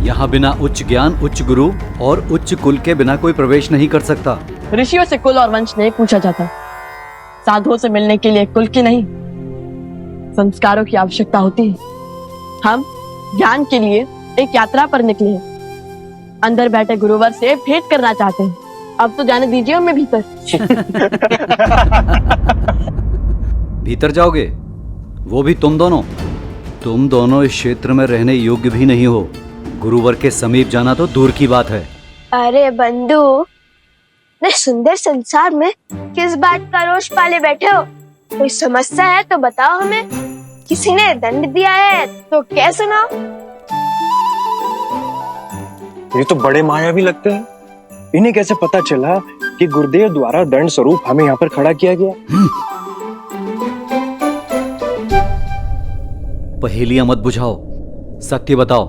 यहाँ बिना उच्च ज्ञान, उच्च गुरु और उच्च कुल के बिना कोई प्रवेश नहीं कर सकता। ऋषियों से कुल और वंश नहीं पूछा जाता। साधुओं से मिलने के लिए कुल की नहीं, संस्कारों की आवश्यकता होती है। हम ज्ञान के लिए एक यात्रा पर निकले हैं। अंदर बैठे गुरुवर से भेंट करना चाहते हैं। अब तो जाने दीजिए हमें भीतर। भीतर जाओगे? वो भी तुम दोनों? तुम दोनों इस क्षेत्र में रहने योग्य भी नहीं हो। गुरुवर के समीप जाना तो दूर की बात है। अरे बंधु, इतने सुंदर संसार में किस बात का रोष पाले बैठे हो? कोई समस्या है तो बताओ हमें। किसी ने दंड दिया है तो क्या सुनाओ? ये तो बड़े मायावी लगते हैं। इन्हें कैसे पता चला कि गुरुदेव द्वारा दंड स्वरूप हमें यहाँ पर खड़ा किया गया? पहेलियां मत बुझाओ, सत्य बताओ।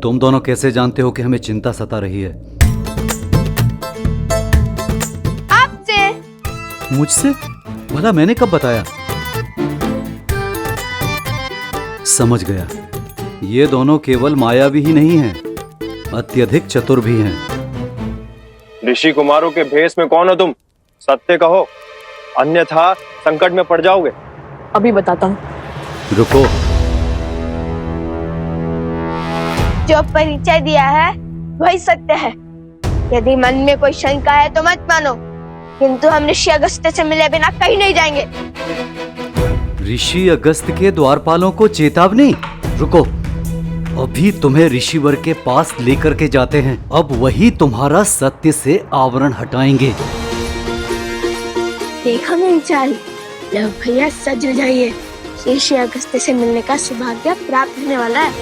तुम दोनों कैसे जानते हो कि हमें चिंता सता रही है? आपसे। मुझसे? भला मैंने कब बताया? समझ गया। ये दोनों केवल मायावी ही नहीं हैं, अत्यधिक चतुर भी हैं। ऋषि कुमारों के भेष में कौन हो तुम? सत्य कहो, अन्यथा संकट में पड़ जाओगे। अभी बताता हूँ। रुको। जो परिचय दिया है वही सत्य है। यदि मन में कोई शंका है तो मत मानो, किंतु हम ऋषि अगस्त से मिले बिना कहीं नहीं जाएंगे। ऋषि अगस्त के द्वारपालों को चेतावनी? रुको, अभी तुम्हें ऋषिवर के पास लेकर के जाते हैं। अब वही तुम्हारा सत्य से आवरण हटाएंगे। देखो मेरी चाल। लो भैया, सज जाइए। ऋषि अगस्त से मिलने का सौभाग्य प्राप्त होने वाला है।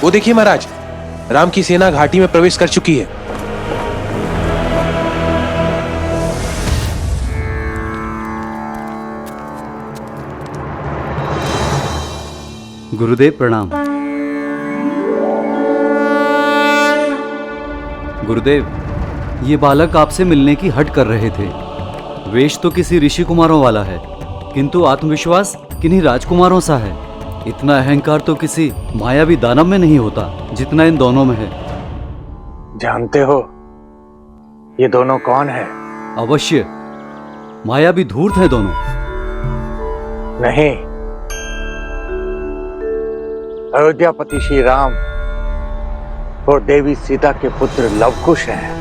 वो देखिए महाराज, राम की सेना घाटी में प्रवेश कर चुकी है। गुरुदेव प्रणाम। गुरुदेव, ये बालक आपसे मिलने की हट कर रहे थे। वेश तो किसी ऋषि कुमारों वाला है, किंतु आत्मविश्वास किन्हीं राजकुमारों सा है। इतना अहंकार तो किसी मायावी दानव में नहीं होता जितना इन दोनों में है। जानते हो ये दोनों कौन है? अवश्य, मायावी धूर्त हैं दोनों। नहीं, अयोध्यापति श्री राम और देवी सीता के पुत्र लवकुश हैं।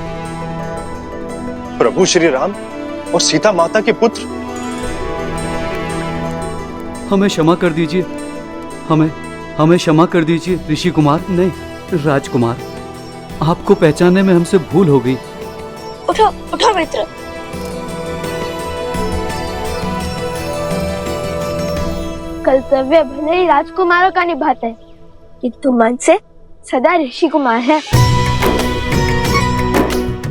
प्रभु श्री राम और सीता माता के पुत्र? हमें क्षमा कर दीजिए, हमें क्षमा कर दीजिए ऋषि कुमार, नहीं राजकुमार। आपको पहचानने में हमसे भूल हो गई। उठो उठो मित्र। कर्तव्य भले ही राजकुमारों का निभाते हैं, किंतु मन से सदा ऋषि कुमार है।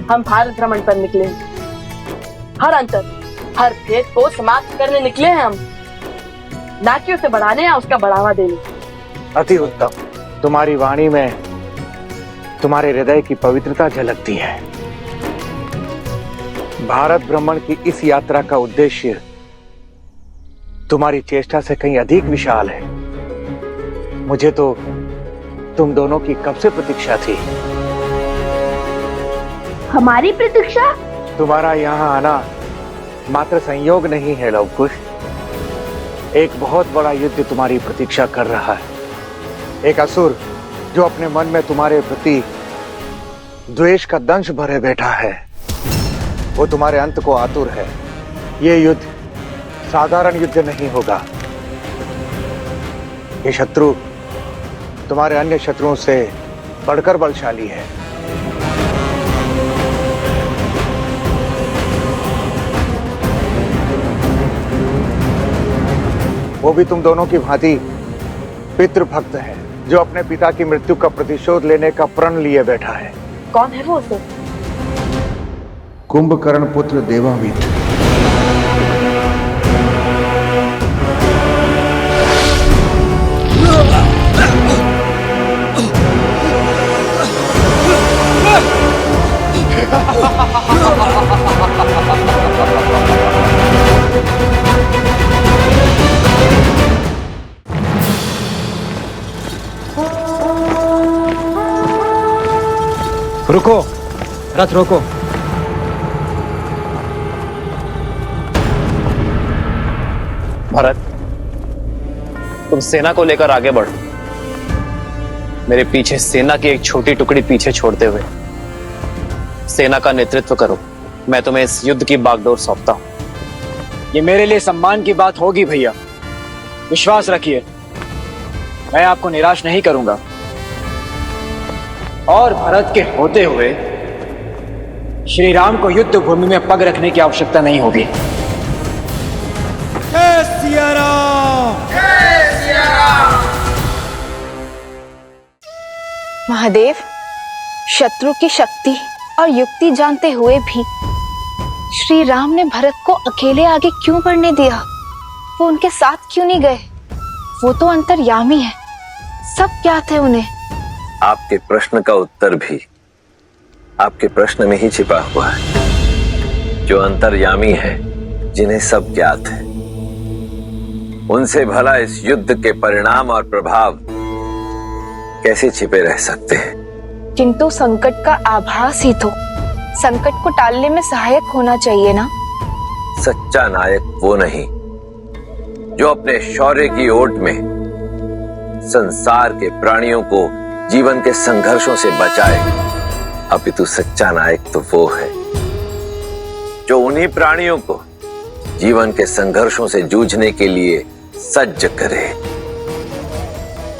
हम भारत भ्रमण पर निकले। हर अंतर, हर भेद को समाप्त करने निकले हैं हम, ना कि उसे बढ़ाने या उसका बढ़ावा देने। अति उत्तम। तुम्हारी वाणी में तुम्हारे हृदय की पवित्रता झलकती है। भारत भ्रमण की इस यात्रा का उद्देश्य तुम्हारी चेष्टा से कहीं अधिक विशाल है। मुझे तो तुम दोनों की कब से प्रतीक्षा थी। हमारी प्रतीक्षा? तुम्हारा यहाँ आना मात्र संयोग नहीं है लवकुश, एक बहुत बड़ा युद्ध तुम्हारी प्रतीक्षा कर रहा है। एक असुर जो अपने मन में तुम्हारे प्रति द्वेष का दंश भरे बैठा है, वो तुम्हारे अंत को आतुर है। ये युद्ध साधारण युद्ध नहीं होगा। ये शत्रु तुम्हारे अन्य शत्रुओं से बढ़कर बलशाली है। वो भी तुम दोनों की भांति पितृभक्त है, जो अपने पिता की मृत्यु का प्रतिशोध लेने का प्रण लिए बैठा है। कौन है वो उसे? कुंभकर्ण पुत्र देवावित। रुको, रथ रोको। भरत, तुम सेना को लेकर आगे बढ़ो। मेरे पीछे सेना की एक छोटी टुकड़ी पीछे छोड़ते हुए सेना का नेतृत्व करो। मैं तुम्हें इस युद्ध की बागडोर सौंपता हूं। ये मेरे लिए सम्मान की बात होगी भैया, विश्वास रखिए, मैं आपको निराश नहीं करूंगा। और भरत के होते हुए श्री राम को युद्ध भूमि में पग रखने की आवश्यकता नहीं होगी। जय सिया राम! जय सिया राम! महादेव, शत्रु की शक्ति और युक्ति जानते हुए भी श्री राम ने भरत को अकेले आगे क्यों बढ़ने दिया? वो उनके साथ क्यों नहीं गए? वो तो अंतर्यामी है, सब ज्ञात है उन्हें। आपके प्रश्न का उत्तर भी आपके प्रश्न में ही छिपा हुआ है। जो अंतर्यामी है, जिन्हें सब ज्ञात है, उनसे भला इस युद्ध के परिणाम और प्रभाव कैसे छिपे रह सकते हैं? किंतु संकट का आभास ही तो संकट को टालने में सहायक होना चाहिए ना। सच्चा नायक वो नहीं जो अपने शौर्य की ओट में संसार के प्राणियों को जीवन के संघर्षों से बचाए, अपितु सच्चा नायक तो वो है जो उन्हीं प्राणियों को जीवन के संघर्षों से जूझने के लिए सज्ज करे।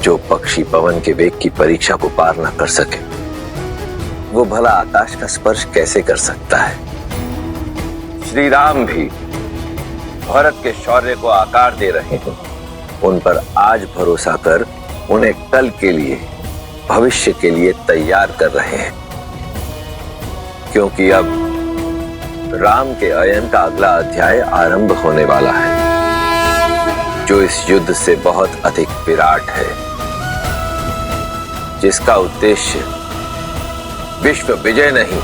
जो पक्षी पवन के वेग की परीक्षा को पार न कर सके, वो भला आकाश का स्पर्श कैसे कर सकता है? श्री राम भी भारत के शौर्य को आकार दे रहे हैं। उन पर आज भरोसा कर उन्हें कल के लिए, भविष्य के लिए तैयार कर रहे हैं, क्योंकि अब राम के अयन का अगला अध्याय आरंभ होने वाला है, जो इस युद्ध से बहुत अधिक विराट है, जिसका उद्देश्य विश्व विजय नहीं,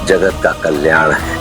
जगत का कल्याण है।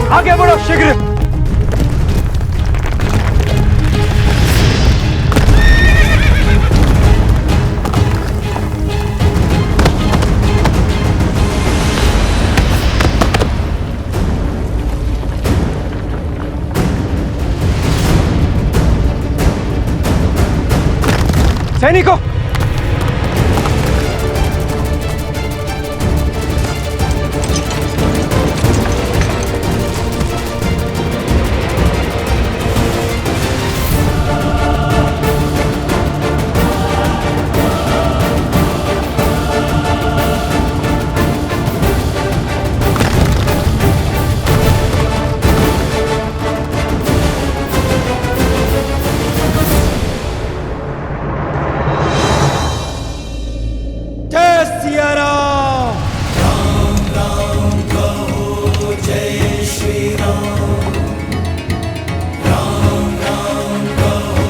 आगे बढ़ो शीघ्र। सैनिकों, सिया राम। राम राम कहो जय श्री राम। राम राम कहो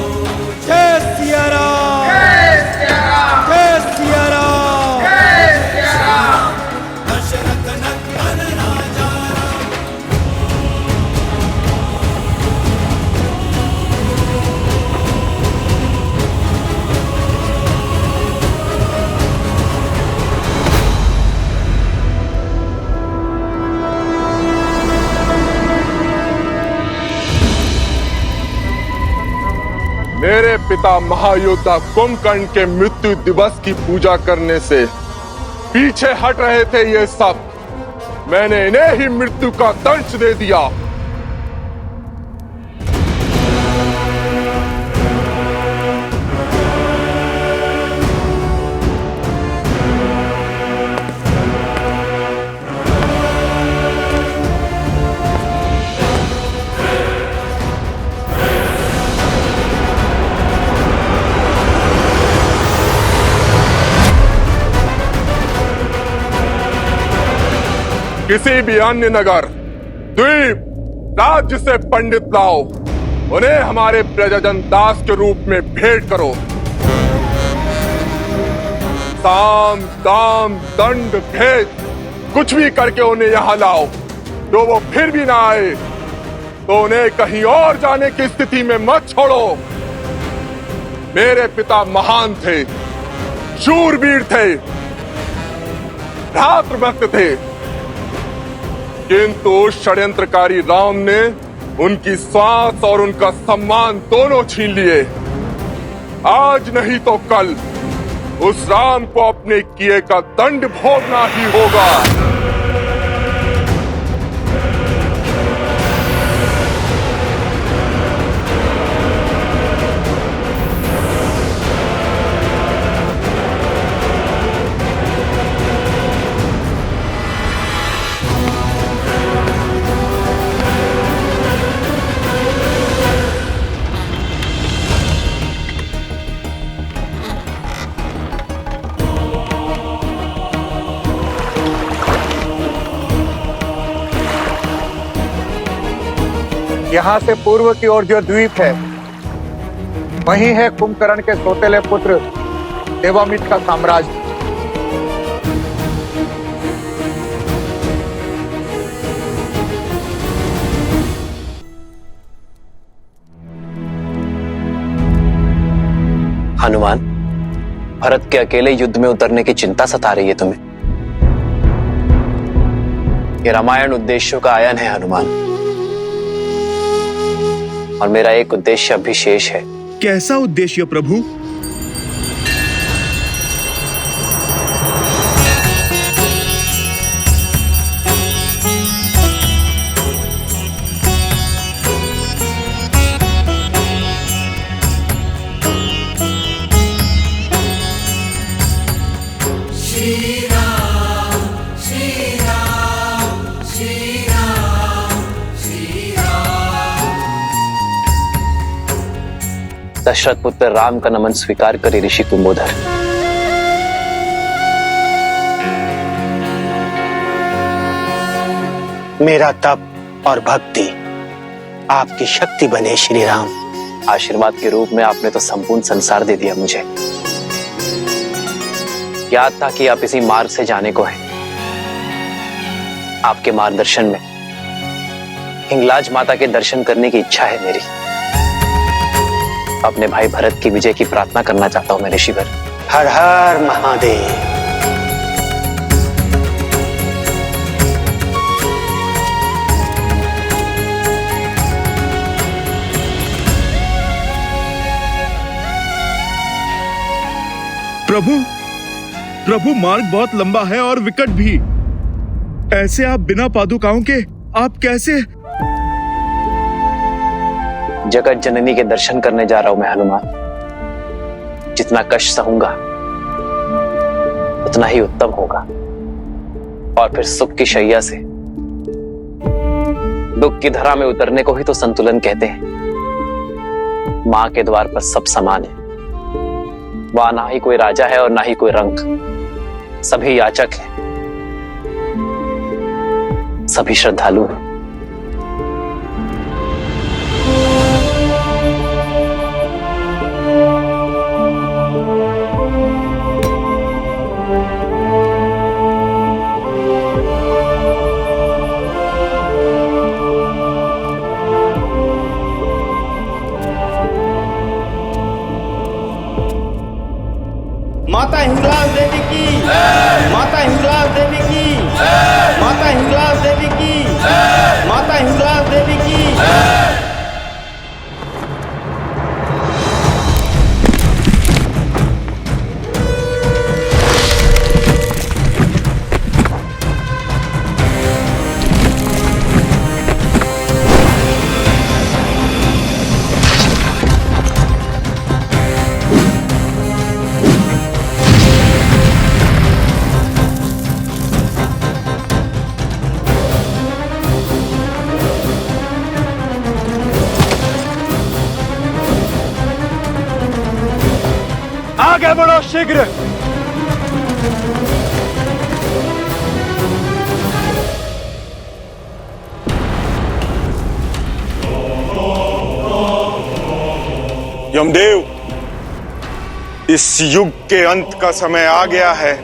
जय सिया राम। जय सिया राम। जय सिया राम। जय सिया राम। दशरथ नंदन राजा मेरे पिता महायोद्धा कुंभकर्ण के मृत्यु दिवस की पूजा करने से पीछे हट रहे थे ये सब। मैंने इन्हें ही मृत्यु का दंश दे दिया। किसी भी अन्य नगर, द्वीप, राज्य से पंडित लाओ, उन्हें हमारे प्रजाजन दास के रूप में भेंट करो। साम दाम दंड भेद कुछ भी करके उन्हें यहाँ लाओ। जो वो फिर भी ना आए तो उन्हें कहीं और जाने की स्थिति में मत छोड़ो। मेरे पिता महान थे, शूरवीर थे, भ्रातृभक्त थे, किंतु षड्यंत्रकारी राम ने उनकी सांस और उनका सम्मान दोनों छीन लिए। आज नहीं तो कल उस राम को अपने किए का दंड भोगना ही होगा। यहाँ से पूर्व की ओर जो द्वीप है, वहीं है कुंभकर्ण के सौतेले पुत्र देवामित का साम्राज्य। हनुमान, भरत के अकेले युद्ध में उतरने की चिंता सता रही है तुम्हें। ये रामायण उद्देश्यों का आयन है हनुमान, और मेरा एक उद्देश्य अभी शेष है। कैसा उद्देश्य प्रभु? श्री राम श्री राम श्री राम श्री राम। दशरथ पुत्र राम का नमन स्वीकार करे ऋषि कुंभोधर। मेरा तप और भक्ति आपकी शक्ति बने श्री राम। आशीर्वाद के रूप में आपने तो संपूर्ण संसार दे दिया मुझे। याद था कि आप इसी मार्ग से जाने को हैं। आपके मार्गदर्शन में हिंगलाज माता के दर्शन करने की इच्छा है मेरी। अपने भाई भरत की विजय की प्रार्थना करना चाहता हूं मैं ऋषिवर। हर हर महादेव। प्रभु, प्रभु मार्ग बहुत लंबा है और विकट भी। ऐसे आप बिना पादुकाओं के आप कैसे? जगत जननी के दर्शन करने जा रहा हूं मैं हनुमान। जितना कष्ट सहूंगा उतना ही उत्तम होगा, और फिर सुख की शैया से दुख की धरा में उतरने को ही तो संतुलन कहते हैं। मां के द्वार पर सब समान है। वहां ना ही कोई राजा है और ना ही कोई रंक। सभी याचक हैं, सभी श्रद्धालु हैं। माता हिंगलाज देवी की, माता हिंगलाज देवी की, माता हिंगलाज देवी की, माता हिंगलाज देवी की। आगे बढ़ो शीघ्र। यमदेव, इस युग के अंत का समय आ गया है।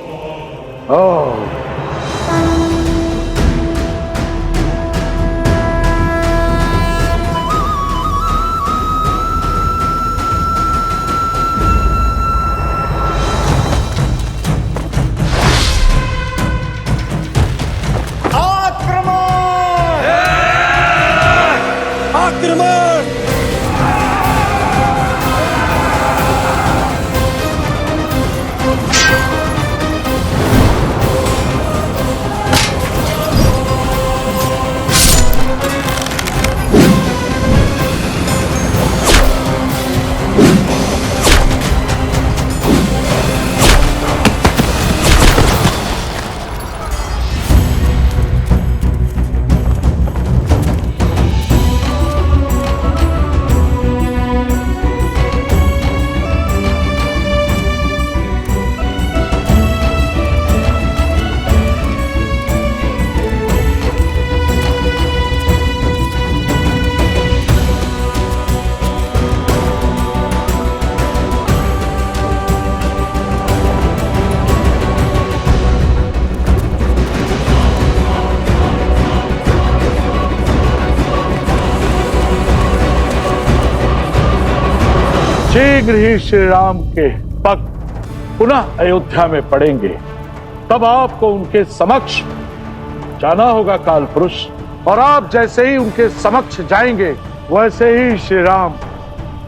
शीघ्र ही श्री राम के पग पुनः अयोध्या में पड़ेंगे, तब आपको उनके समक्ष जाना होगा काल पुरुष। और आप जैसे ही उनके समक्ष जाएंगे, वैसे ही श्री राम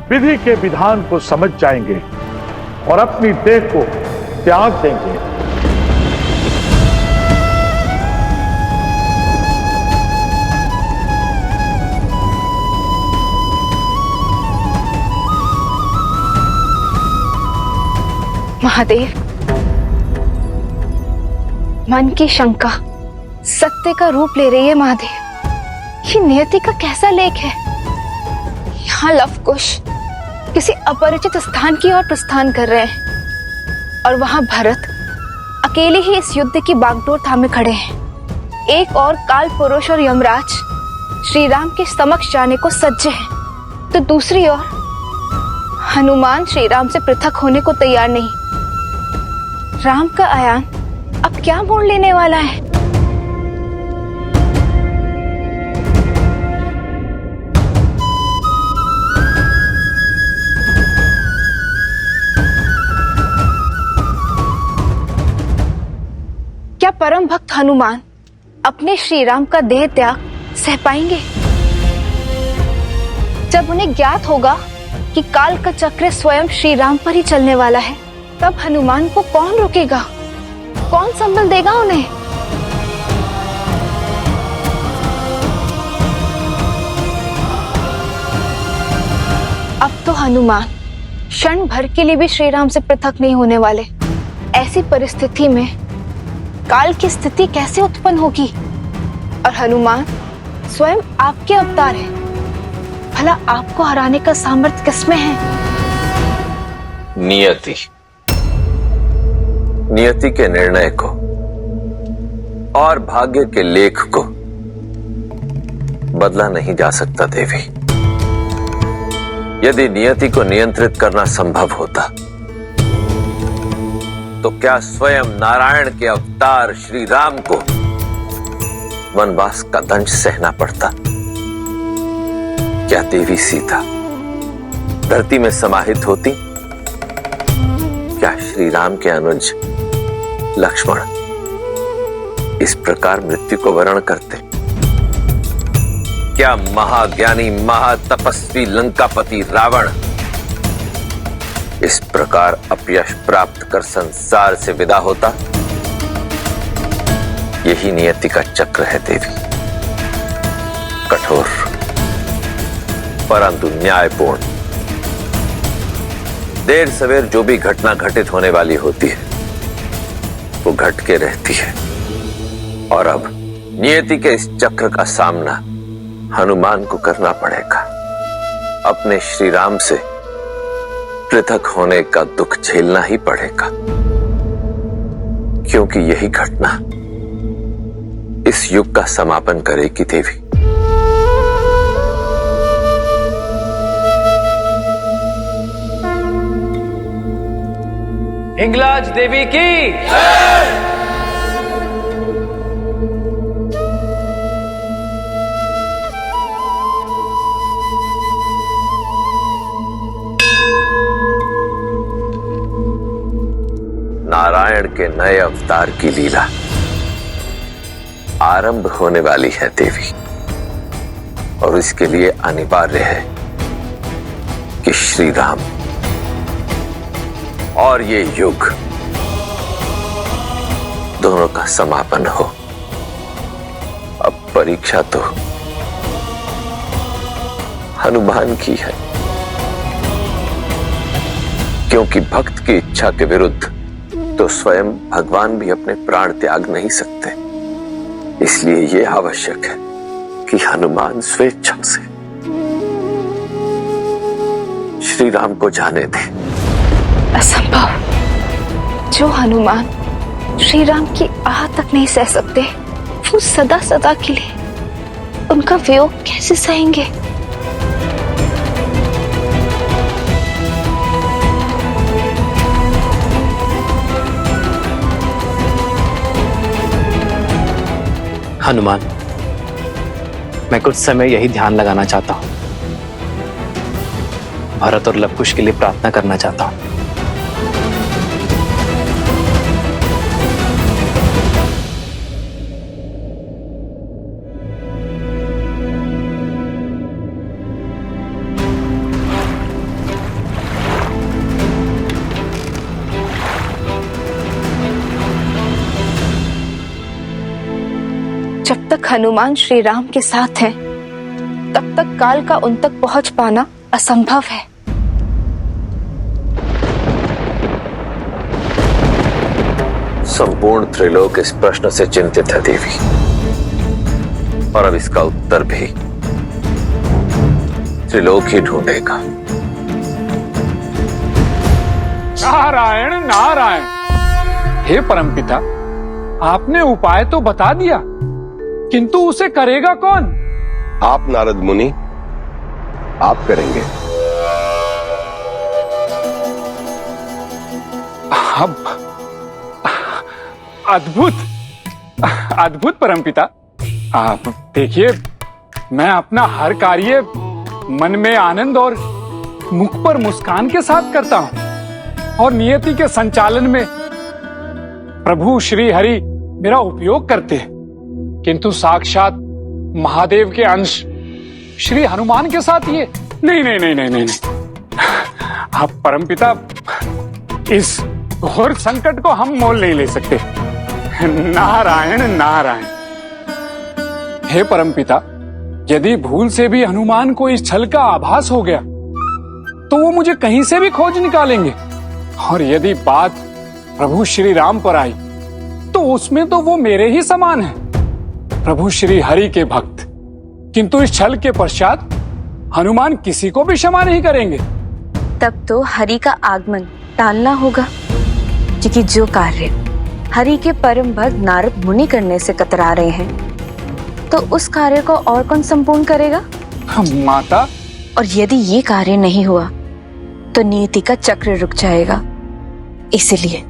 विधि के विधान को समझ जाएंगे और अपनी देह को त्याग देंगे। महादेव, मन की शंका सत्य का रूप ले रही है। महादेव, ये नियति का कैसा लेख है। यहाँ लवकुश किसी अपरिचित स्थान की ओर प्रस्थान कर रहे हैं और वहां भरत अकेले ही इस युद्ध की बागडोर थामे खड़े हैं। एक और काल पुरुष और यमराज श्री राम के समक्ष जाने को सज्ज हैं, तो दूसरी ओर हनुमान श्री राम से पृथक होने को तैयार नहीं। राम का आयान अब क्या मोड़ लेने वाला है। क्या परम भक्त हनुमान अपने श्री राम का देह त्याग सह पाएंगे? जब उन्हें ज्ञात होगा कि काल का चक्र स्वयं श्री राम पर ही चलने वाला है, तब हनुमान को कौन रोकेगा, कौन संबल देगा उन्हें? अब तो हनुमान क्षण भर के लिए भी श्री राम से पृथक नहीं होने वाले। ऐसी परिस्थिति में काल की स्थिति कैसे उत्पन्न होगी? और हनुमान स्वयं आपके अवतार हैं, भला आपको हराने का सामर्थ्य किसमें है? नियति, नियति के निर्णय को और भाग्य के लेख को बदला नहीं जा सकता देवी। यदि नियति को नियंत्रित करना संभव होता तो क्या स्वयं नारायण के अवतार श्री राम को वनवास का दंश सहना पड़ता? क्या देवी सीता धरती में समाहित होती? क्या श्री राम के अनुज लक्ष्मण इस प्रकार मृत्यु को वरण करते? क्या महाज्ञानी महातपस्वी लंकापति रावण इस प्रकार अपयश प्राप्त कर संसार से विदा होता? यही नियति का चक्र है देवी, कठोर परंतु न्यायपूर्ण। देर सवेर जो भी घटना घटित होने वाली होती है वो घट के रहती है, और अब नियति के इस चक्र का सामना हनुमान को करना पड़ेगा। अपने श्री राम से पृथक होने का दुख झेलना ही पड़ेगा, क्योंकि यही घटना इस युग का समापन करेगी देवी। हिंगलाज देवी की नारायण के नए अवतार की लीला आरंभ होने वाली है देवी, और इसके लिए अनिवार्य है कि श्री राम और ये युग दोनों का समापन हो। अब परीक्षा तो हनुमान की है, क्योंकि भक्त की इच्छा के विरुद्ध तो स्वयं भगवान भी अपने प्राण त्याग नहीं सकते। इसलिए यह आवश्यक है कि हनुमान स्वेच्छा से श्री राम को जाने दें। असंभव। जो हनुमान श्री राम की आह तक नहीं सह सकते, वो सदा सदा के लिए उनका वियोग कैसे सहेंगे? हनुमान, मैं कुछ समय यही ध्यान लगाना चाहता हूं, भरत और लवकुश के लिए प्रार्थना करना चाहता हूं। जब तक हनुमान श्री राम के साथ हैं, तब तक काल का उन तक पहुंच पाना असंभव है। संपूर्ण त्रिलोक इस प्रश्न से चिंतित है देवी, और अब इसका उत्तर भी त्रिलोक ही ढूंढेगा। नारायण नारायण। हे परमपिता, आपने उपाय तो बता दिया, किंतु उसे करेगा कौन? आप नारद मुनि, आप करेंगे। अब अद्भुत अद्भुत परमपिता। आप देखिए, मैं अपना हर कार्य मन में आनंद और मुख पर मुस्कान के साथ करता हूं, और नियति के संचालन में प्रभु श्री हरि मेरा उपयोग करते हैं, किंतु साक्षात महादेव के अंश श्री हनुमान के साथ ये नहीं नहीं नहीं नहीं नहीं, नहीं। आप परमपिता, इस घोर संकट को हम मोल नहीं ले सकते। नारायण नारायण। हे परमपिता, यदि भूल से भी हनुमान को इस छल का आभास हो गया तो वो मुझे कहीं से भी खोज निकालेंगे, और यदि बात प्रभु श्री राम पर आई तो उसमें तो वो मेरे ही समान है, प्रभु श्री हरि के भक्त। किंतु इस छल के पश्चात हनुमान किसी को भी क्षमा नहीं करेंगे। तब तो हरि का आगमन टालना होगा, क्योंकि जो कार्य हरि के परम भक्त नारद मुनि करने से कतरा रहे हैं, तो उस कार्य को और कौन संपूर्ण करेगा? माता। और यदि ये कार्य नहीं हुआ तो नीति का चक्र रुक जाएगा। इसलिए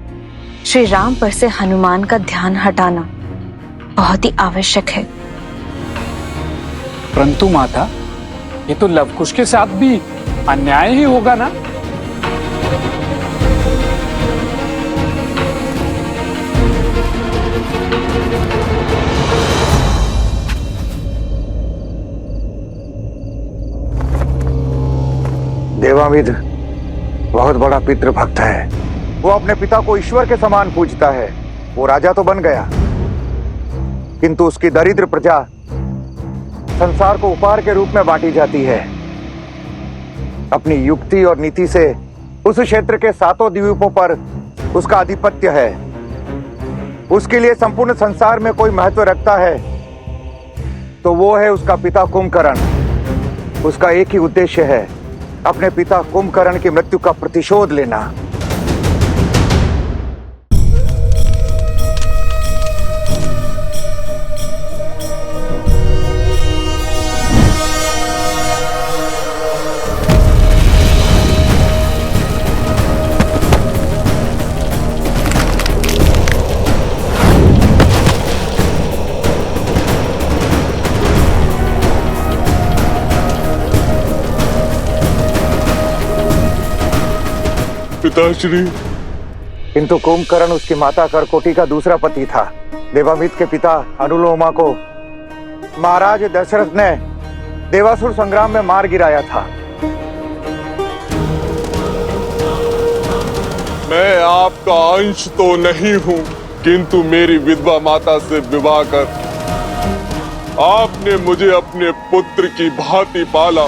श्री राम पर से हनुमान का ध्यान हटाना बहुत ही आवश्यक है। परंतु माता, ये तो लवकुश के साथ भी अन्याय ही होगा ना? देवामिद बहुत बड़ा पितृभक्त है। वो अपने पिता को ईश्वर के समान पूजता है। वो राजा तो बन गया, किंतु उसकी दरिद्र प्रजा संसार को उपहार के रूप में बांटी जाती है। अपनी युक्ति और नीति से उस क्षेत्र के 7 द्वीपों पर उसका आधिपत्य है। उसके लिए संपूर्ण संसार में कोई महत्व रखता है तो वो है उसका पिता कुंभकर्ण। उसका एक ही उद्देश्य है, अपने पिता कुंभकर्ण की मृत्यु का प्रतिशोध लेना। पिताश्री। किंतु कुंभकर्ण उसकी माता करकोटी का दूसरा पति था। देवामित के पिता अनुलोमा को महाराज दशरथ ने देवासुर संग्राम में मार गिराया था। मैं आपका अंश तो नहीं हूं, किंतु मेरी विधवा माता से विवाह कर आपने मुझे अपने पुत्र की भांति पाला।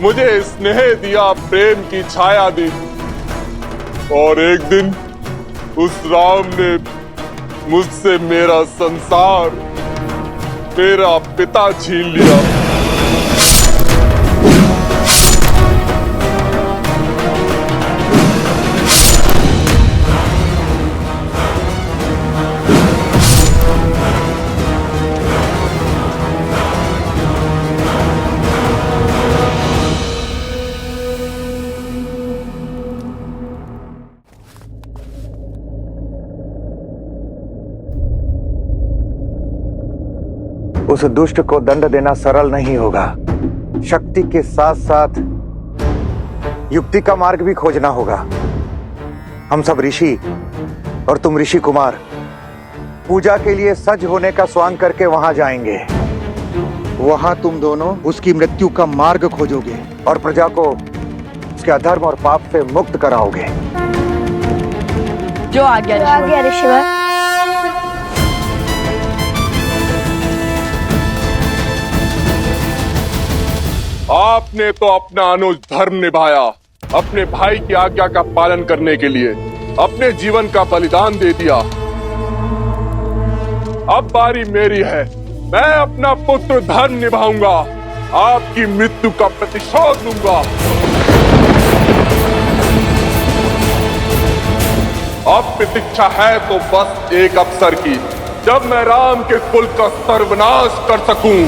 मुझे स्नेह दिया, प्रेम की छाया दी, और एक दिन उस राम ने मुझसे मेरा संसार, मेरा पिता छीन लिया। उस दुष्ट को दंड देना सरल नहीं होगा। शक्ति के साथ साथ युक्ति का मार्ग भी खोजना होगा। हम सब ऋषि और तुम ऋषि कुमार पूजा के लिए सज होने का स्वांग करके वहां जाएंगे। वहां तुम दोनों उसकी मृत्यु का मार्ग खोजोगे और प्रजा को उसके अधर्म और पाप से मुक्त कराओगे। जो आ गया ऋषिवर। आपने तो अपना अनुज धर्म निभाया, अपने भाई की आज्ञा का पालन करने के लिए अपने जीवन का बलिदान दे दिया। अब बारी मेरी है, मैं अपना पुत्र धर्म निभाऊंगा, आपकी मृत्यु का प्रतिशोध लूंगा। अब प्रतीक्षा है तो बस एक अवसर की, जब मैं राम के कुल का सर्वनाश कर सकूं।